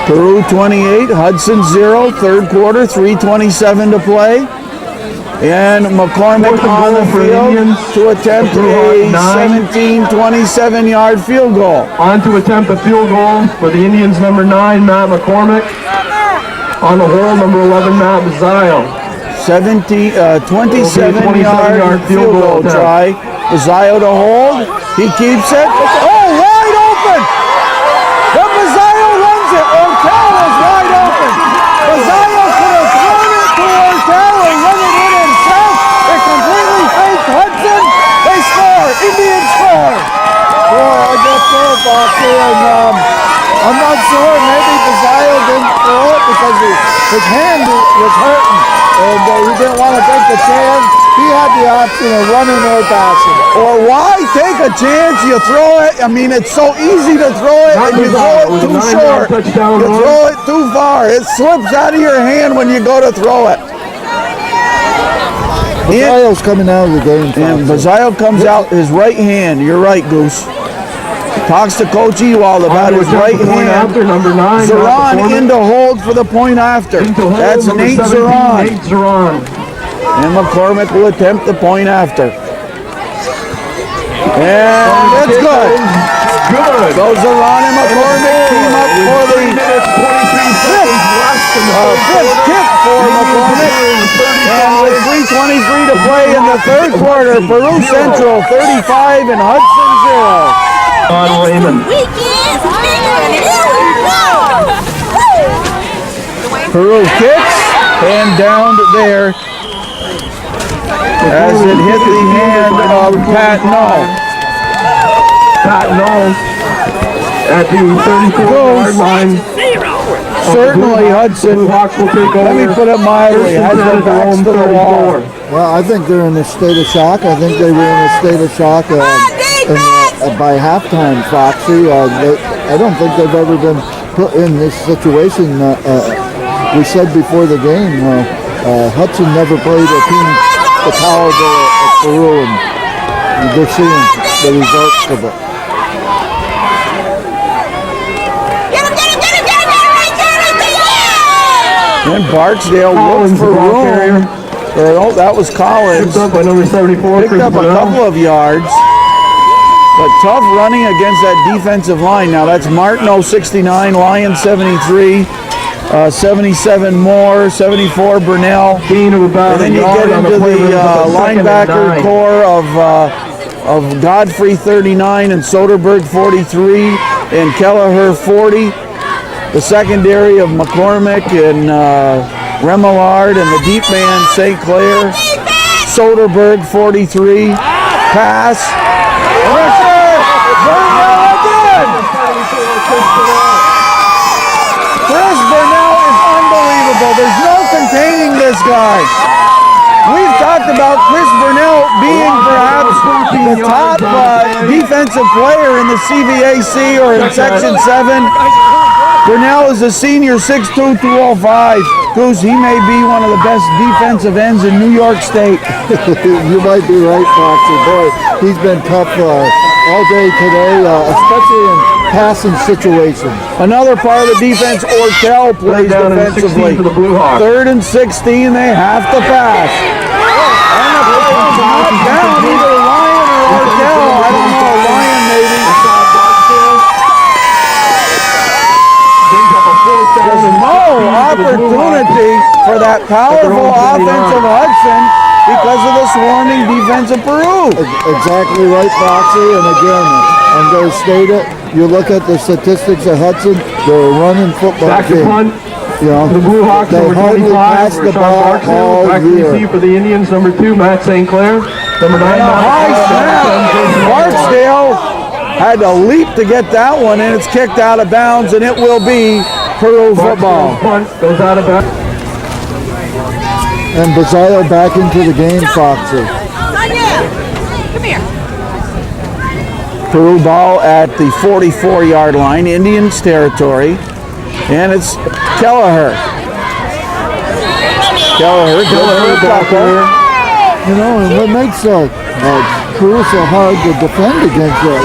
Peru 28, Hudson 0, 3rd quarter, 3:27 to play. And McCormick on the field to attempt a 17-27-yard field goal. On to attempt a field goal for the Indians, number 9, Matt McCormick. On the hole, number 11, Matt Bazile. 27-yard field goal try. Bazile to hold. He keeps it. Oh, wide open! But Bazile runs it. Ortel is wide open. Bazile could have thrown it to Ortel and run it in himself. It completely faked Hudson. They score. Indians score. Boy, I got throw back here, and I'm not sure. Maybe Bazile didn't throw it because his hand was hurting, and he didn't want to take the chance. He had the option of running or passing. Or why take a chance? You throw it. I mean, it's so easy to throw it, and you throw it too short. You throw it too far. It slips out of your hand when you go to throw it. Bazile's coming out of the game. And Bazile comes out his right hand. You're right, Goose. Talks to Coach Ewald about his right hand. After number 9. Zeron into hold for the point after. That's Nate Zeron. Nate Zeron. And McCormick will attempt the point after. And it's good. Good. So Zeron and McCormick team up for the 5th kick for McCormick. And with 3:23 to play in the third quarter, Peru Central 35 and Hudson 0. On Raymond. Peru kicks and downed there as it hit the hand of Pat Null. Pat Null at the 34-yard line. Certainly Hudson, Blue Hawks will take over. let me put it mildly, has their backs to the wall. Well, I think they're in a state of shock. I think they were in a state of shock by halftime, Foxy. I don't think they've ever been put in this situation. We said before the game, Hudson never played a team the caliber of Peru, and they're seeing the results of it. And Barksdale looked for room. Oh, that was Collins. Picked up by number 74. Picked up a couple of yards. But tough running against that defensive line. Now that's Martineau 69, Lyon 73, 77 Moore, 74 Burnell. And then you get into the linebacker core of Godfrey 39 and Soderberg 43 and Kelleher 40. The secondary of McCormick and Remillard and the deep man St. Clair. Soderberg 43. Pass. Rusher! Burnell again! Chris Burnell is unbelievable. There's no containing this guy. We've talked about Chris Burnell being perhaps the top defensive player in the CVAC or in Section 7. Burnell is a senior, 6'2", 205. Goose, he may be one of the best defensive ends in New York State. You might be right, Foxy. Boy, he's been tough all day today, especially in passing situations. Another part of the defense, Ortel plays defensively. For the Blue Hawks. 3rd and 16, they have to pass. And the play is not down, either Lyon or Ortel. I don't know, Lyon maybe. There's no opportunity for that powerful offense of Hudson because of the swarming defense of Peru. Exactly right, Foxy. And again, I'm going to state it. You look at the statistics of Hudson, they're a running football Back to team. punt. You know, The Blue Hawks, they number hardly 25, pass the ball all Back to year. receive for the Indians, number 2, Matt St. Clair. Number 9, High snap. Barksdale had to leap to get that one, and it's kicked out of bounds, and it will be Peru football. Punt goes out of bounds. And Bazayo back into the game, Foxy. Come here. Peru ball at the 44-yard line, Indians territory, and it's Kelleher. Kelleher goes for the tackle. You know, and what makes Peru so hard to defend against it,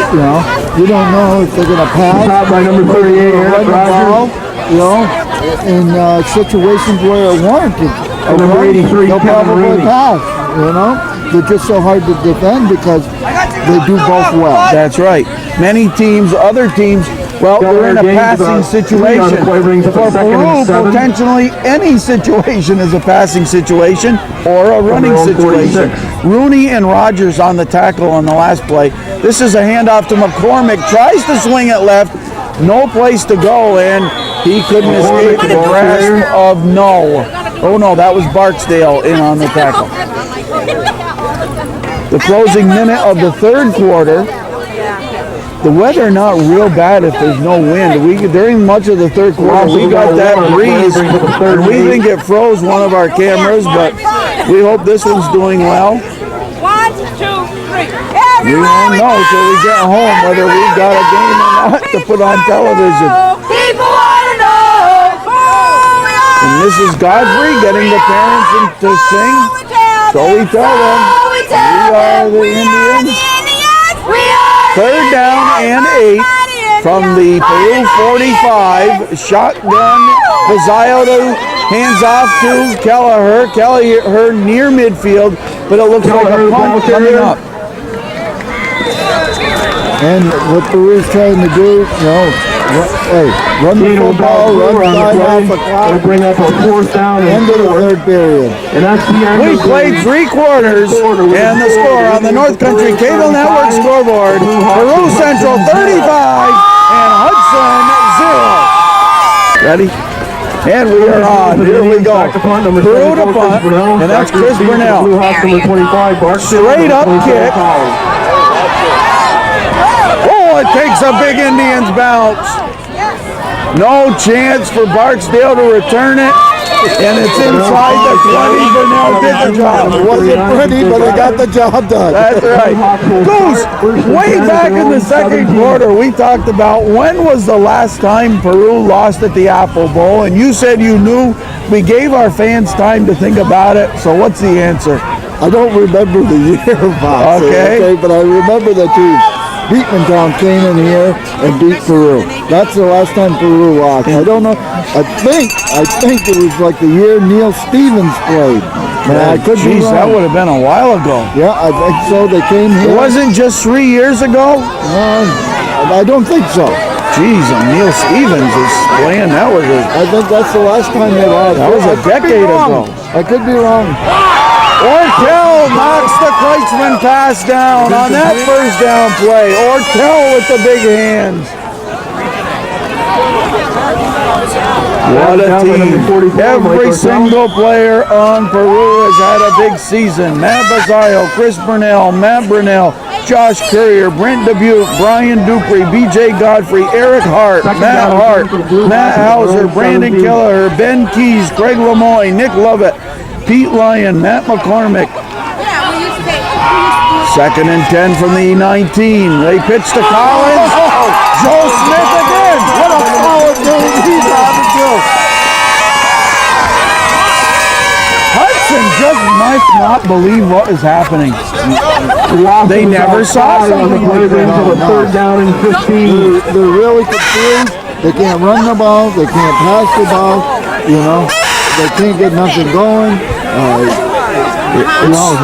you don't know if they're going to pass. Stopped by number 38, Eric Rogers. You know, in situations where it warranted. Number 83, they'll Kevin probably Rooney. pass, They're just so hard to defend because they do both well. That's right. Many teams, other teams, well, they're in a passing situation. For Peru, potentially any situation is a passing situation or a running situation. Rooney and Rogers on the tackle on the last play. This is a handoff to McCormick. Tries to swing it left. No place to go, and he couldn't escape the grasp of no. Oh no, that was Barksdale in on the tackle. The closing minute of the third quarter. The weather not real bad if there's no wind. During much of the third quarter, we got that breeze, and we think it froze one of our cameras, but we hope this one's doing well. 1, 2, 3. We won't know till we get home whether we've got a game or not to put on television. People want to know who we are. And Mrs. Godfrey getting the parents to sing. So we tell them, we are the Indians. We are 3rd down and 8. 8 from the Peru 45. Shotgun, Bazayo to hands off to Kelleher. Kelleher near midfield, but it looks like a punt coming up. And what Peru's trying to do, run the football, run time off the clock. Bring up a 4th down End of the third period. And that's the end. We played 3 quarters, and the score on the North Country Cable Network scoreboard: Peru Central 35 and Hudson 0. Ready? And we are on. Here we go. Peru to punt, and that's Chris Burnell. Straight up kick. Oh, it takes a big Indians bounce. No chance for Barksdale to return it, and it's inside the 20. Burnell did the job. It wasn't pretty, but they got the job done. That's right. Goose, way back in the second quarter, we talked about when was the last time Peru lost at the Apple Bowl, and you said you knew. We gave our fans time to think about it, so what's the answer? I don't remember the year, Fox. Okay, but I remember the team. Beatmantown came in here and beat Peru. That's the last time Peru lost. I don't know. I think it was like the year Neil Stevens played. I could be wrong. That would have been a while ago. Yeah, I think so. They came here. It wasn't just 3 years ago? I don't think so. Jeez, and Neil Stevens is playing. I think that's the last time they lost. That was a decade ago. I could be wrong. Ortel knocks the Kreitzman pass down on that first down play. Ortel with the big hands. What a team. Every single player on Peru has had a big season. Matt Bazayo, Chris Burnell, Matt Brunell, Josh Courier, Brent Dubuque, Brian Dupree, BJ Godfrey, Eric Hart, Matt Hart, Matt Hauser, Brandon Kelleher, Ben Keys, Greg Lamoy, Nick Lovett, Pete Lyon, Matt McCormick. 2nd and 10 from the 19. They pitch to Collins. Joe Smith again. What a solid game he's on to do. Hudson just might not believe what is happening. They never saw something like that. 3rd down and 15. They're really confused. They can't run the ball. They can't pass the ball. They can't get nothing going.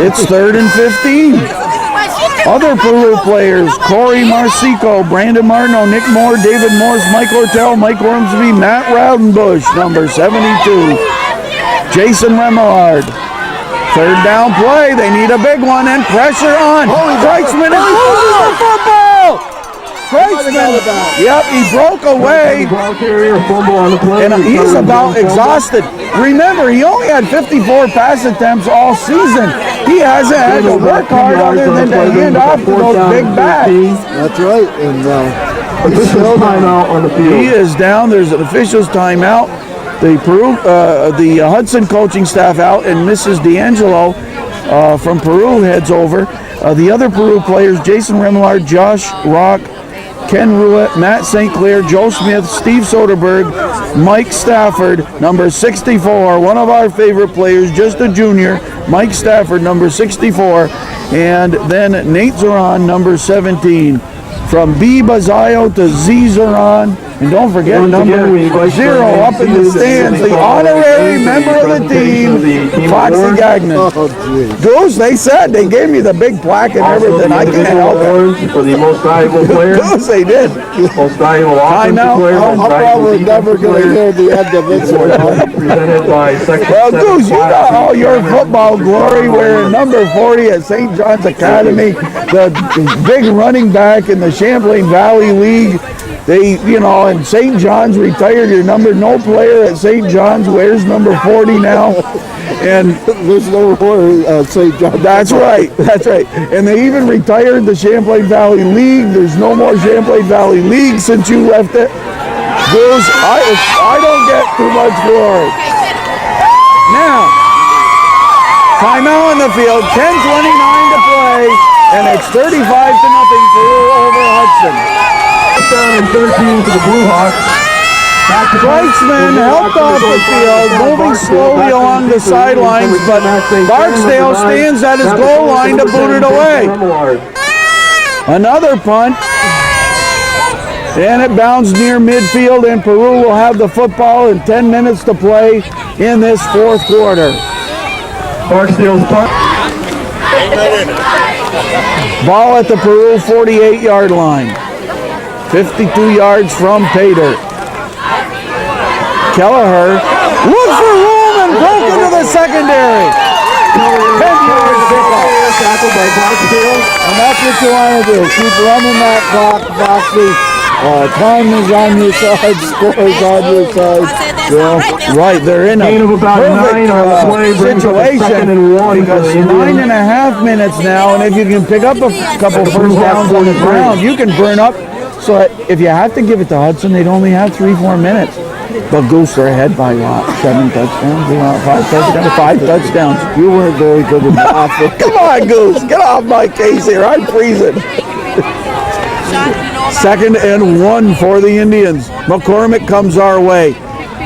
It's 3rd and 15. Other Peru players: Corey Marcico, Brandon Martineau, Nick Moore, David Morse, Mike Ortel, Mike Ormsby, Matt Rowdenbush, number 72. Jason Remillard. 3rd down play. They need a big one, and pressure on. Kreitzman is losing the football. Kreitzman, yep, he broke away, and he's about exhausted. Remember, he only had 54 pass attempts all season. He hasn't had to work hard other than to hand off to those big backs. That's right. And officials timeout on the field. He is down. There's an officials timeout. The Hudson coaching staff out, and Mrs. D'Angelo from Peru heads over. The other Peru players: Jason Remillard, Josh Rock, Ken Ruett, Matt St. Clair, Joe Smith, Steve Soderberg, Mike Stafford, number 64, one of our favorite players, just a junior, Mike Stafford, number 64, and then Nate Zoran, number 17. From B. Bazayo to Z. Zoran, and don't forget number 0 up in the stands, the honorary member of the team, Foxy Gagnon. Goose, they said, they gave me the big plaque and everything. I can't help it. For the most valuable player. Goose, they did. Most valuable offensive player. I'm probably never going to hear the end of this one. Presented by Section Well, Goose, you got all your football glory wearing number 40 at St. John's Academy, the big running back in the Champlain Valley League. They, and St. John's retired your number. No player at St. John's wears number 40 now. And there's no more St. John's. That's right. And they even retired the Champlain Valley League. There's no more Champlain Valley League since you left it. Goose, I don't get too much glory. Now, timeout on the field, 10:29 to play, and it's 35-0 Peru over Hudson. Down and 13 for the Blue Hawks. Kreitzman helped off the field, moving slowly along the sidelines, but Barksdale stands at his goal line to boot it away. Another punt. And it bounds near midfield, and Peru will have the football in 10 minutes to play in this fourth quarter. Barksdale's punt. Ball at the Peru 48-yard line. 52 yards from Pater. Kelleher looks for room and broke into the secondary. 10-yard pickup. Tackled by Barksdale. And that's what you want to do. Keep running that clock, Foxy. Time is on your side, score is on your side. Right, they're in a Gain of about perfect 9 on the play, brings up a situation second and 1 because for the Indians. 9.5 minutes now, and if you can pick up a couple first downs on the ground, you can burn up. So if you have to give it to Hudson, they'd only have 3-4 minutes. But Goose are ahead by what? 7 touchdowns? 5 touchdowns. You weren't very good at math. Come on, Goose. Get off my case here. I'm freezing. 2nd and 1 for the Indians. McCormick comes our way.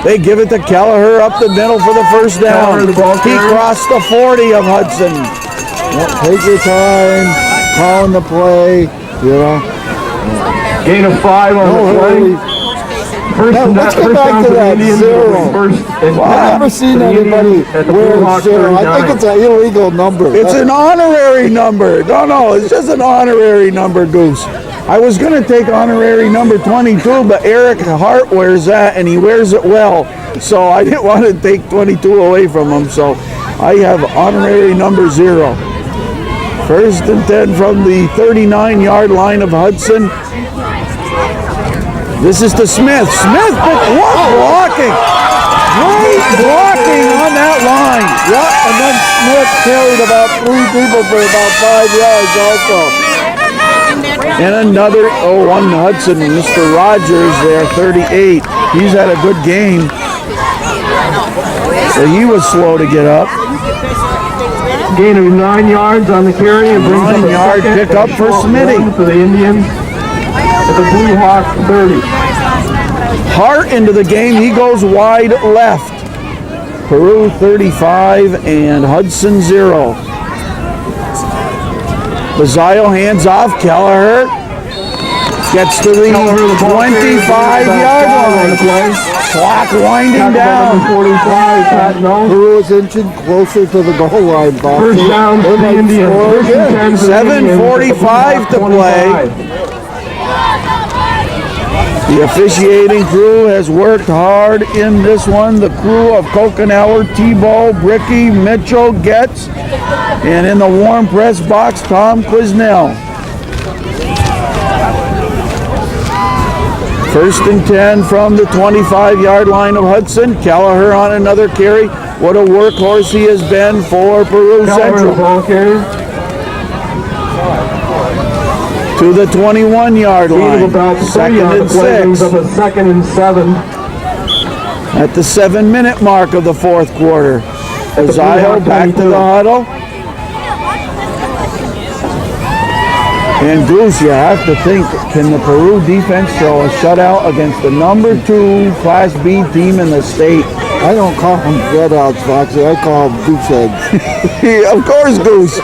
They give it to Kelleher up the middle for the first down. He crossed the 40 of Hudson. Take your time, calling the play, you know. Gain of 5 on the play. Let's get back to that zero. I've never seen anybody wear a zero. I think it's an illegal number. It's an honorary number. No, it's just an honorary number, Goose. I was going to take honorary number 22, but Eric Hart wears that, and he wears it well. So I didn't want to take 22 away from him. So I have honorary number 0. 1st and 10 from the 39-yard line of Hudson. This is to Smith. Smith, what blocking! Great blocking on that line. Yep, and then Smith carried about 3 people for about 5 yards also. And another, on Hudson, Mr. Rogers there, 38. He's had a good game. So he was slow to get up. Gain of 9 yards on the carry and brings up a 9-yard second pickup and for short Smitty. one for the Indians at the Blue Hawk 30. Hart into the game. He goes wide left. Peru 35 and Hudson 0. Bazile hands off. Kelleher gets to the 25-yard line. Clock winding down. 45, Pat Knowles. Peru is inching closer to the goal line, Bob. First down for the Indians. First and 10 for the Indians. 7:45 to play. The officiating crew has worked hard in this one. The crew of Coconauer, Tebow, Bricky, Mitchell, Getz, and in the warm press box, Tom Quisnell. 1st and 10 from the 25-yard line of Hudson. Kelleher on another carry. What a workhorse he has been for Peru Central. Ball carrier. To the 21-yard Gain of line. about 3 Second on the and play, brings 6. up a 2nd and 7. At the 7-minute mark of the fourth quarter. Bazile back to the huddle. And Goose, you have to think, can the Peru defense show a shutout against the number 2 Class B team in the state? I don't call them shutouts, Foxy. I call them goose eggs. Of course, Goose.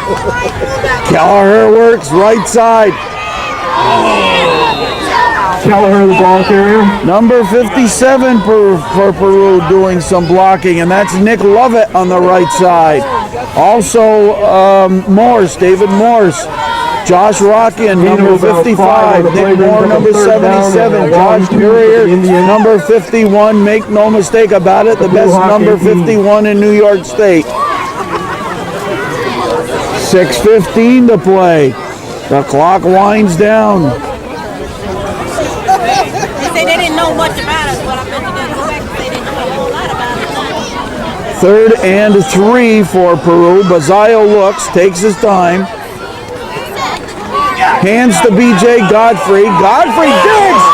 Kelleher works right side. Kelleher, the ball carrier. Number 57 for Peru doing some blocking, and that's Nick Lovett on the right side. Also, Morse, David Morse. Josh Rockin, number 55. Nick Moore, number 77. Josh Courier, number 51. Make no mistake about it, the best number 51 in New York State. 6:15 to play. The clock winds down. They say they didn't know much about us, but I bet you didn't go back and say they know a whole lot about us. 3rd and 3 for Peru. Bazile looks, takes his time. Hands to B.J. Godfrey. Godfrey digs!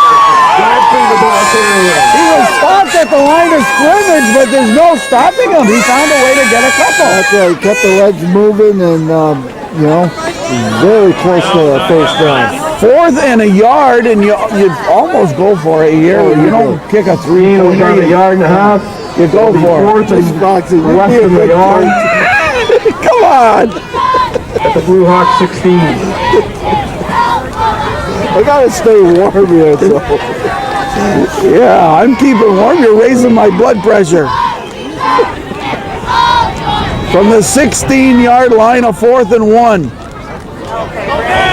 Godfrey, the ball carrier. He was stopped at the line of scrimmage, but there's no stopping him. He found a way to get a couple. That's right. He kept the legs moving and, very close to the first down. 4th and a yard, and you almost go for it here. You don't kick a 3. Gain of about a yard and a half. You go for it. 4th and Foxy, less than a yard Come on! at the Blue Hawk 16. I gotta stay warm here, so. Yeah, I'm keeping warm. You're raising my blood pressure. From the 16-yard line, a 4th and 1.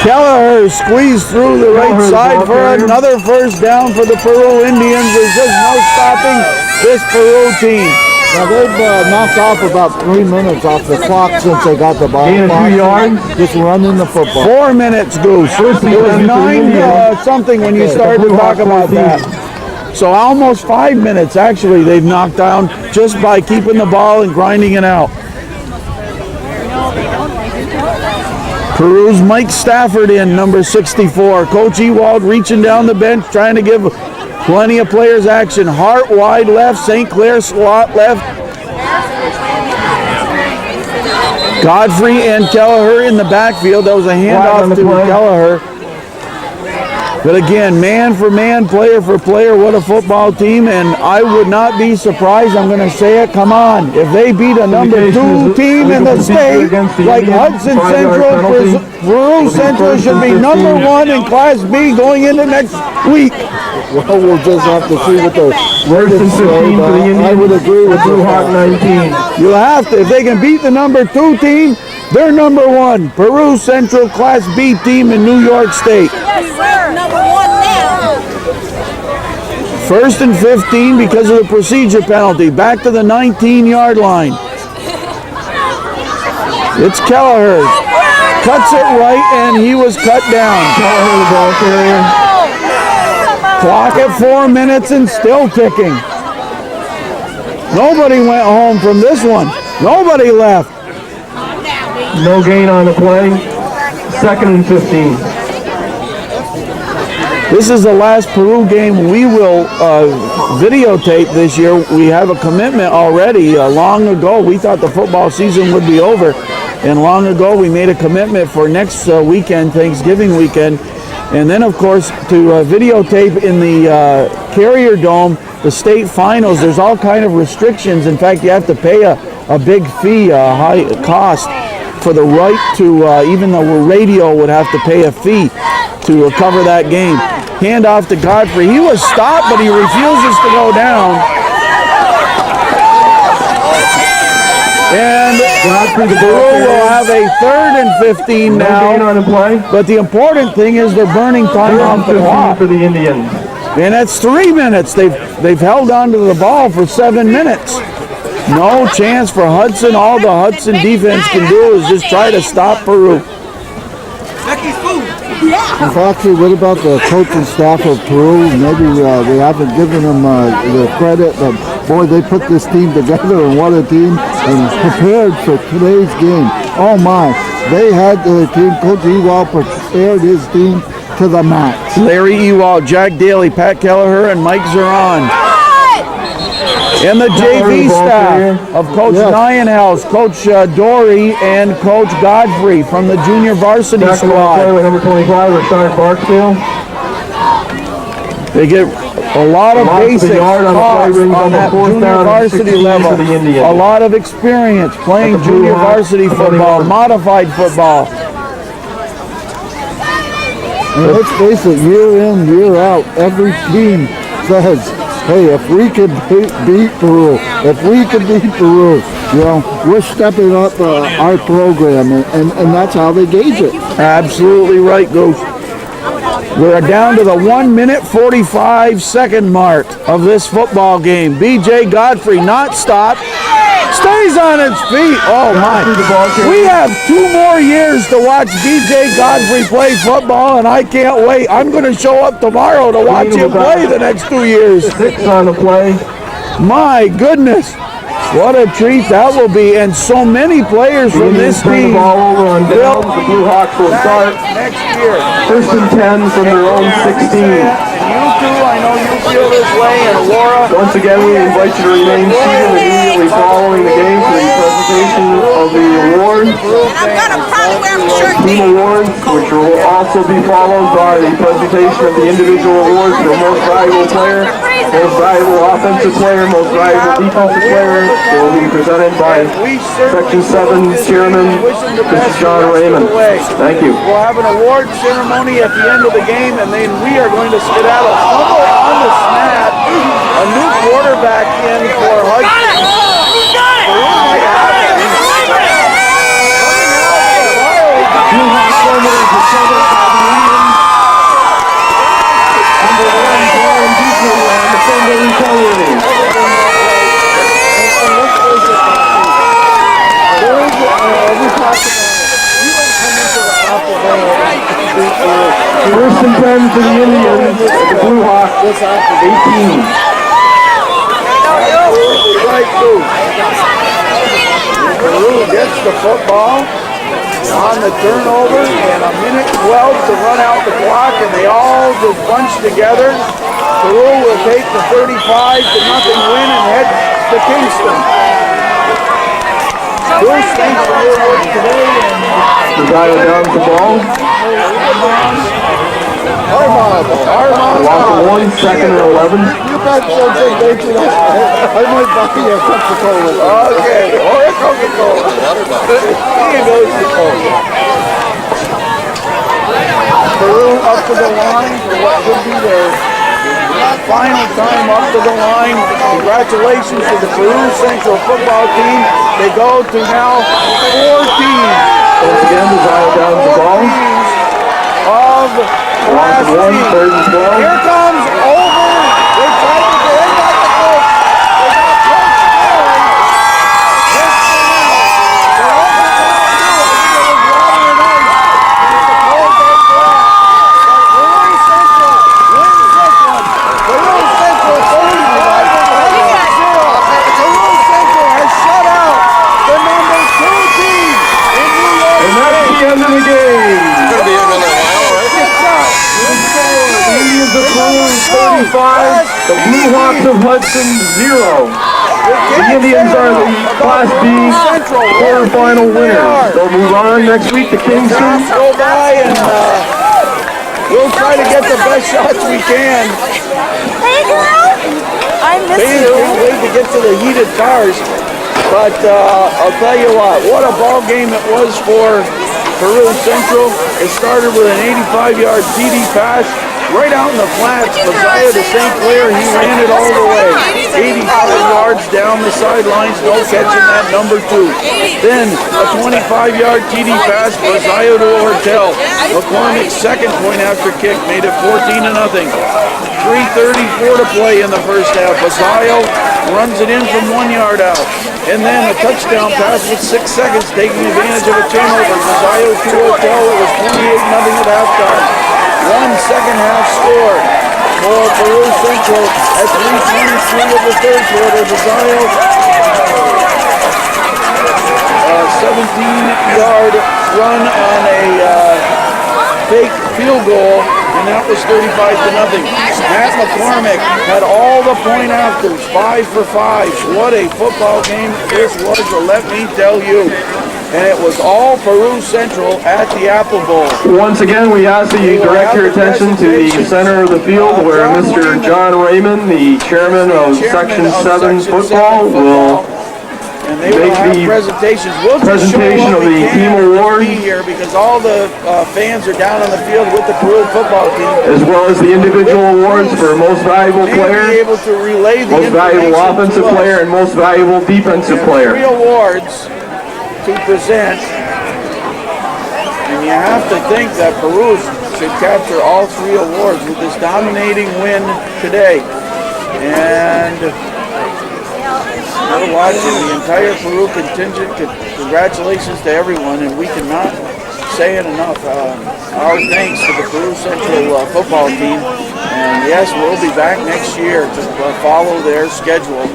Kelleher squeezed through the right side for another first down for the Peru Indians. There's just no stopping this Peru team. Now they've knocked off about 3 minutes off the clock since they got the ball. Gain of 2 yards. Just running the football. 4 minutes, Goose. It was 9 something when you started to talk about that. So almost 5 minutes, actually, they've knocked down just by keeping the ball and grinding it out. Peru's Mike Stafford in, number 64. Coach Ewald reaching down the bench, trying to give plenty of players action. Hart wide left, St. Clair slot left. Godfrey and Kelleher in the backfield. That was a handoff to Kelleher. But again, man for man, player for player, what a football team. And I would not be surprised, I'm going to say it, come on. If they beat a number 2 team in the state, like Hudson Central, Peru Central should be number 1 in Class B going into next week. Well, we'll just have to see what the Worse than 15 for the Indians. I would agree with Blue you. Hawk 19. You'll have to. If they can beat the number 2 team, they're number 1. Peru Central Class B team in New York State. Yes, sir. Number 1 now. 1st and 15 because of the procedure penalty. Back to the 19-yard line. It's Kelleher. Cuts it right, and he was cut down. Kelleher, the ball carrier. Clock at 4 minutes and still ticking. Nobody went home from this one. Nobody left. No gain on the play. 2nd and 15. This is the last Peru game we will videotape this year. We have a commitment already. Long ago, we thought the football season would be over. And long ago, we made a commitment for next weekend, Thanksgiving weekend. And then, of course, to videotape in the Carrier Dome, the state finals. There's all kind of restrictions. In fact, you have to pay a big fee, a high cost for the right to, even the radio would have to pay a fee to cover that game. Hand off to Godfrey. He was stopped, but he refuses to go down. And Peru will have a 3rd and 15 No gain now. on the play. But the important thing is they're burning time off the 15 clock. for the Indians. And that's 3 minutes. They've held on to the ball for 7 minutes. No chance for Hudson. All the Hudson defense can do is just try to stop Peru. Actually, what about the coaching staff of Peru? Maybe we haven't given them the credit, but boy, they put this team together, and what a team, and prepared for today's game. Oh my, they had the team. Coach Ewald prepared his team to the max. Larry Ewald, Jack Daly, Pat Kelleher, and Mike Zeron. And the JV staff of Coach Nienhouse, Coach Dory, and Coach Godfrey from the junior varsity squad. Number 25, Rashard Barksdale. They get a lot of basics taught on that junior varsity level. A lot of experience playing junior varsity football, modified football. And let's face it, year in, year out, every team says, hey, if we can beat Peru, we're stepping up our program, and that's how they gauge it. Absolutely right, Goose. We're down to the 1 minute 45 second mark of this football game. BJ Godfrey not stopped. Stays on its feet. Oh my. We have 2 more years to watch BJ Godfrey play football, and I can't wait. I'm going to show up tomorrow to watch him play the next 2 years. 6 on the play. My goodness. What a treat that will be. And so many players from this team The ball over on down. The Blue Hawks will start next year. 1st and 10 from their own 16. You too, I know you feel this way, and Laura. Once again, we invite you to remain seated immediately following the game for the presentation of the awards. And I'm gonna probably wear a shirt. Team awards, which will also be followed by the presentation of the individual awards for the most valuable player Most valuable offensive player, most valuable defensive player will be presented by Section 7 Chairman, Mr. John Raymond. Thank you. We'll have an award ceremony at the end of the game, and then we are going to skedaddle. Fumble on the snap. A new quarterback in for Hudson. First and 10 for the Indians, the Blue Hawks, 18. Right through. Peru gets the football on the turnover, and a minute 12 to run out the clock, and they all just bunch together. Peru will take the 35-0 win and head to Kingston. Bruce, thanks for your work today. Desire down the ball. Loss of 1, second and 11. You guys don't think they do that. I might buy you a Coca-Cola. Okay, or a Coca-Cola. He goes to Cola. Peru up to the line for what could be their final time up to the line. Congratulations to the Peru Central football team. They go to now 4 teams. Once again, Desire down the ball. Of Class B. 1, third and 12. Here comes over. They tried to get back the coach. They got close scoring. They're over now. It was water and ice. It's the cold day glass. Peru Central wins this one. Peru Central 35-0. Peru Central has shut out the number 2 team in New York. And that's the end of the game. Gonna be in another while, right? The Indians of Peru 35, the Blue Hawks of Hudson 0. The Indians are the Class B quarterfinal winners. They'll move on next week to Kingston. Go by and we'll try to get the best shots we can. Hey, girl. I miss Fans you. can't wait to get to the heated cars. But I'll tell you what a ball game it was for Peru Central. It started with an 85-yard TD pass right out in the flats. Messiah to St. Clair, he ran it all the way. 85 yards down the sidelines, no catching that number 2. Then a 25-yard TD pass, Messiah to Ortel. McCormick's second point after kick made it 14-0. 3:34 to play in the first half. Basayo runs it in from 1 yard out. And then a touchdown pass with 6 seconds, taking advantage of a turnover. Basayo to Ortel. It was 28-0 at halftime. 1 second half score for Peru Central at 3:23 of the third quarter. Basayo, 17-yard run on a fake field goal. And that was 35-0. Matt McCormick had all the point afters, 5 for 5. What a football game this was, let me tell you. And it was all Peru Central at the Apple Bowl. Once again, we ask that you direct your attention to the center of the field where Mr. John Raymond, the chairman of Section 7 football, will and they will have presentations. We'll just presentation show of the team awards, be here because all the fans are down on the field with the Peru football team, as well as the individual awards for most valuable be player, able to relay the most valuable information offensive to us. player, and most valuable defensive player. 3 awards to present, and you have to think that Peru should capture all 3 awards with this dominating win today. And we're watching the entire Peru contingent. Congratulations to everyone, and we cannot say it enough. Our thanks to the Peru Central football team. And yes, we'll be back next year to follow their schedule.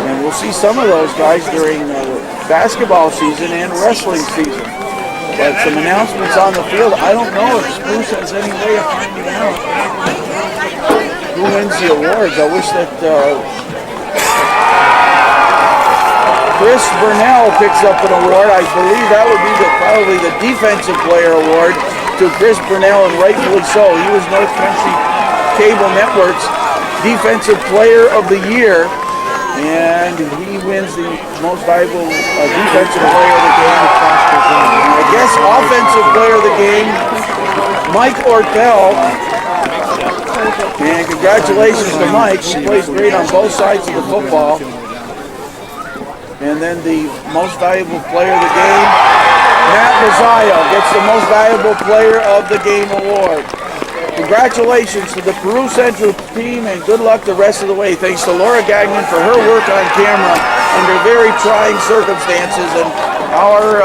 And we'll see some of those guys during basketball season and wrestling season. But some announcements on the field. I don't know if Spruce has any way of finding out who wins the awards. I wish that Chris Burnell picks up an award. I believe that would be probably the defensive player award to Chris Burnell, and rightfully so. He was North Country Cable Network's Defensive Player of the Year, and he wins the most valuable defensive player of the game. I guess offensive player of the game, Mike Ortel. And congratulations to Mike. He plays great on both sides of the football. And then the most valuable player of the game, Matt Mazzio gets the most valuable player of the game award. Congratulations to the Peru Central team, and good luck the rest of the way. Thanks to Laura Gagnon for her work on camera under very trying circumstances, and our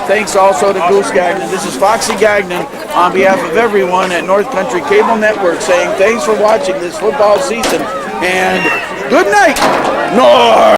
thanks also to Goose Gagnon. This is Foxy Gagnon on behalf of everyone at North Country Cable Network saying thanks for watching this football season, and good night, North!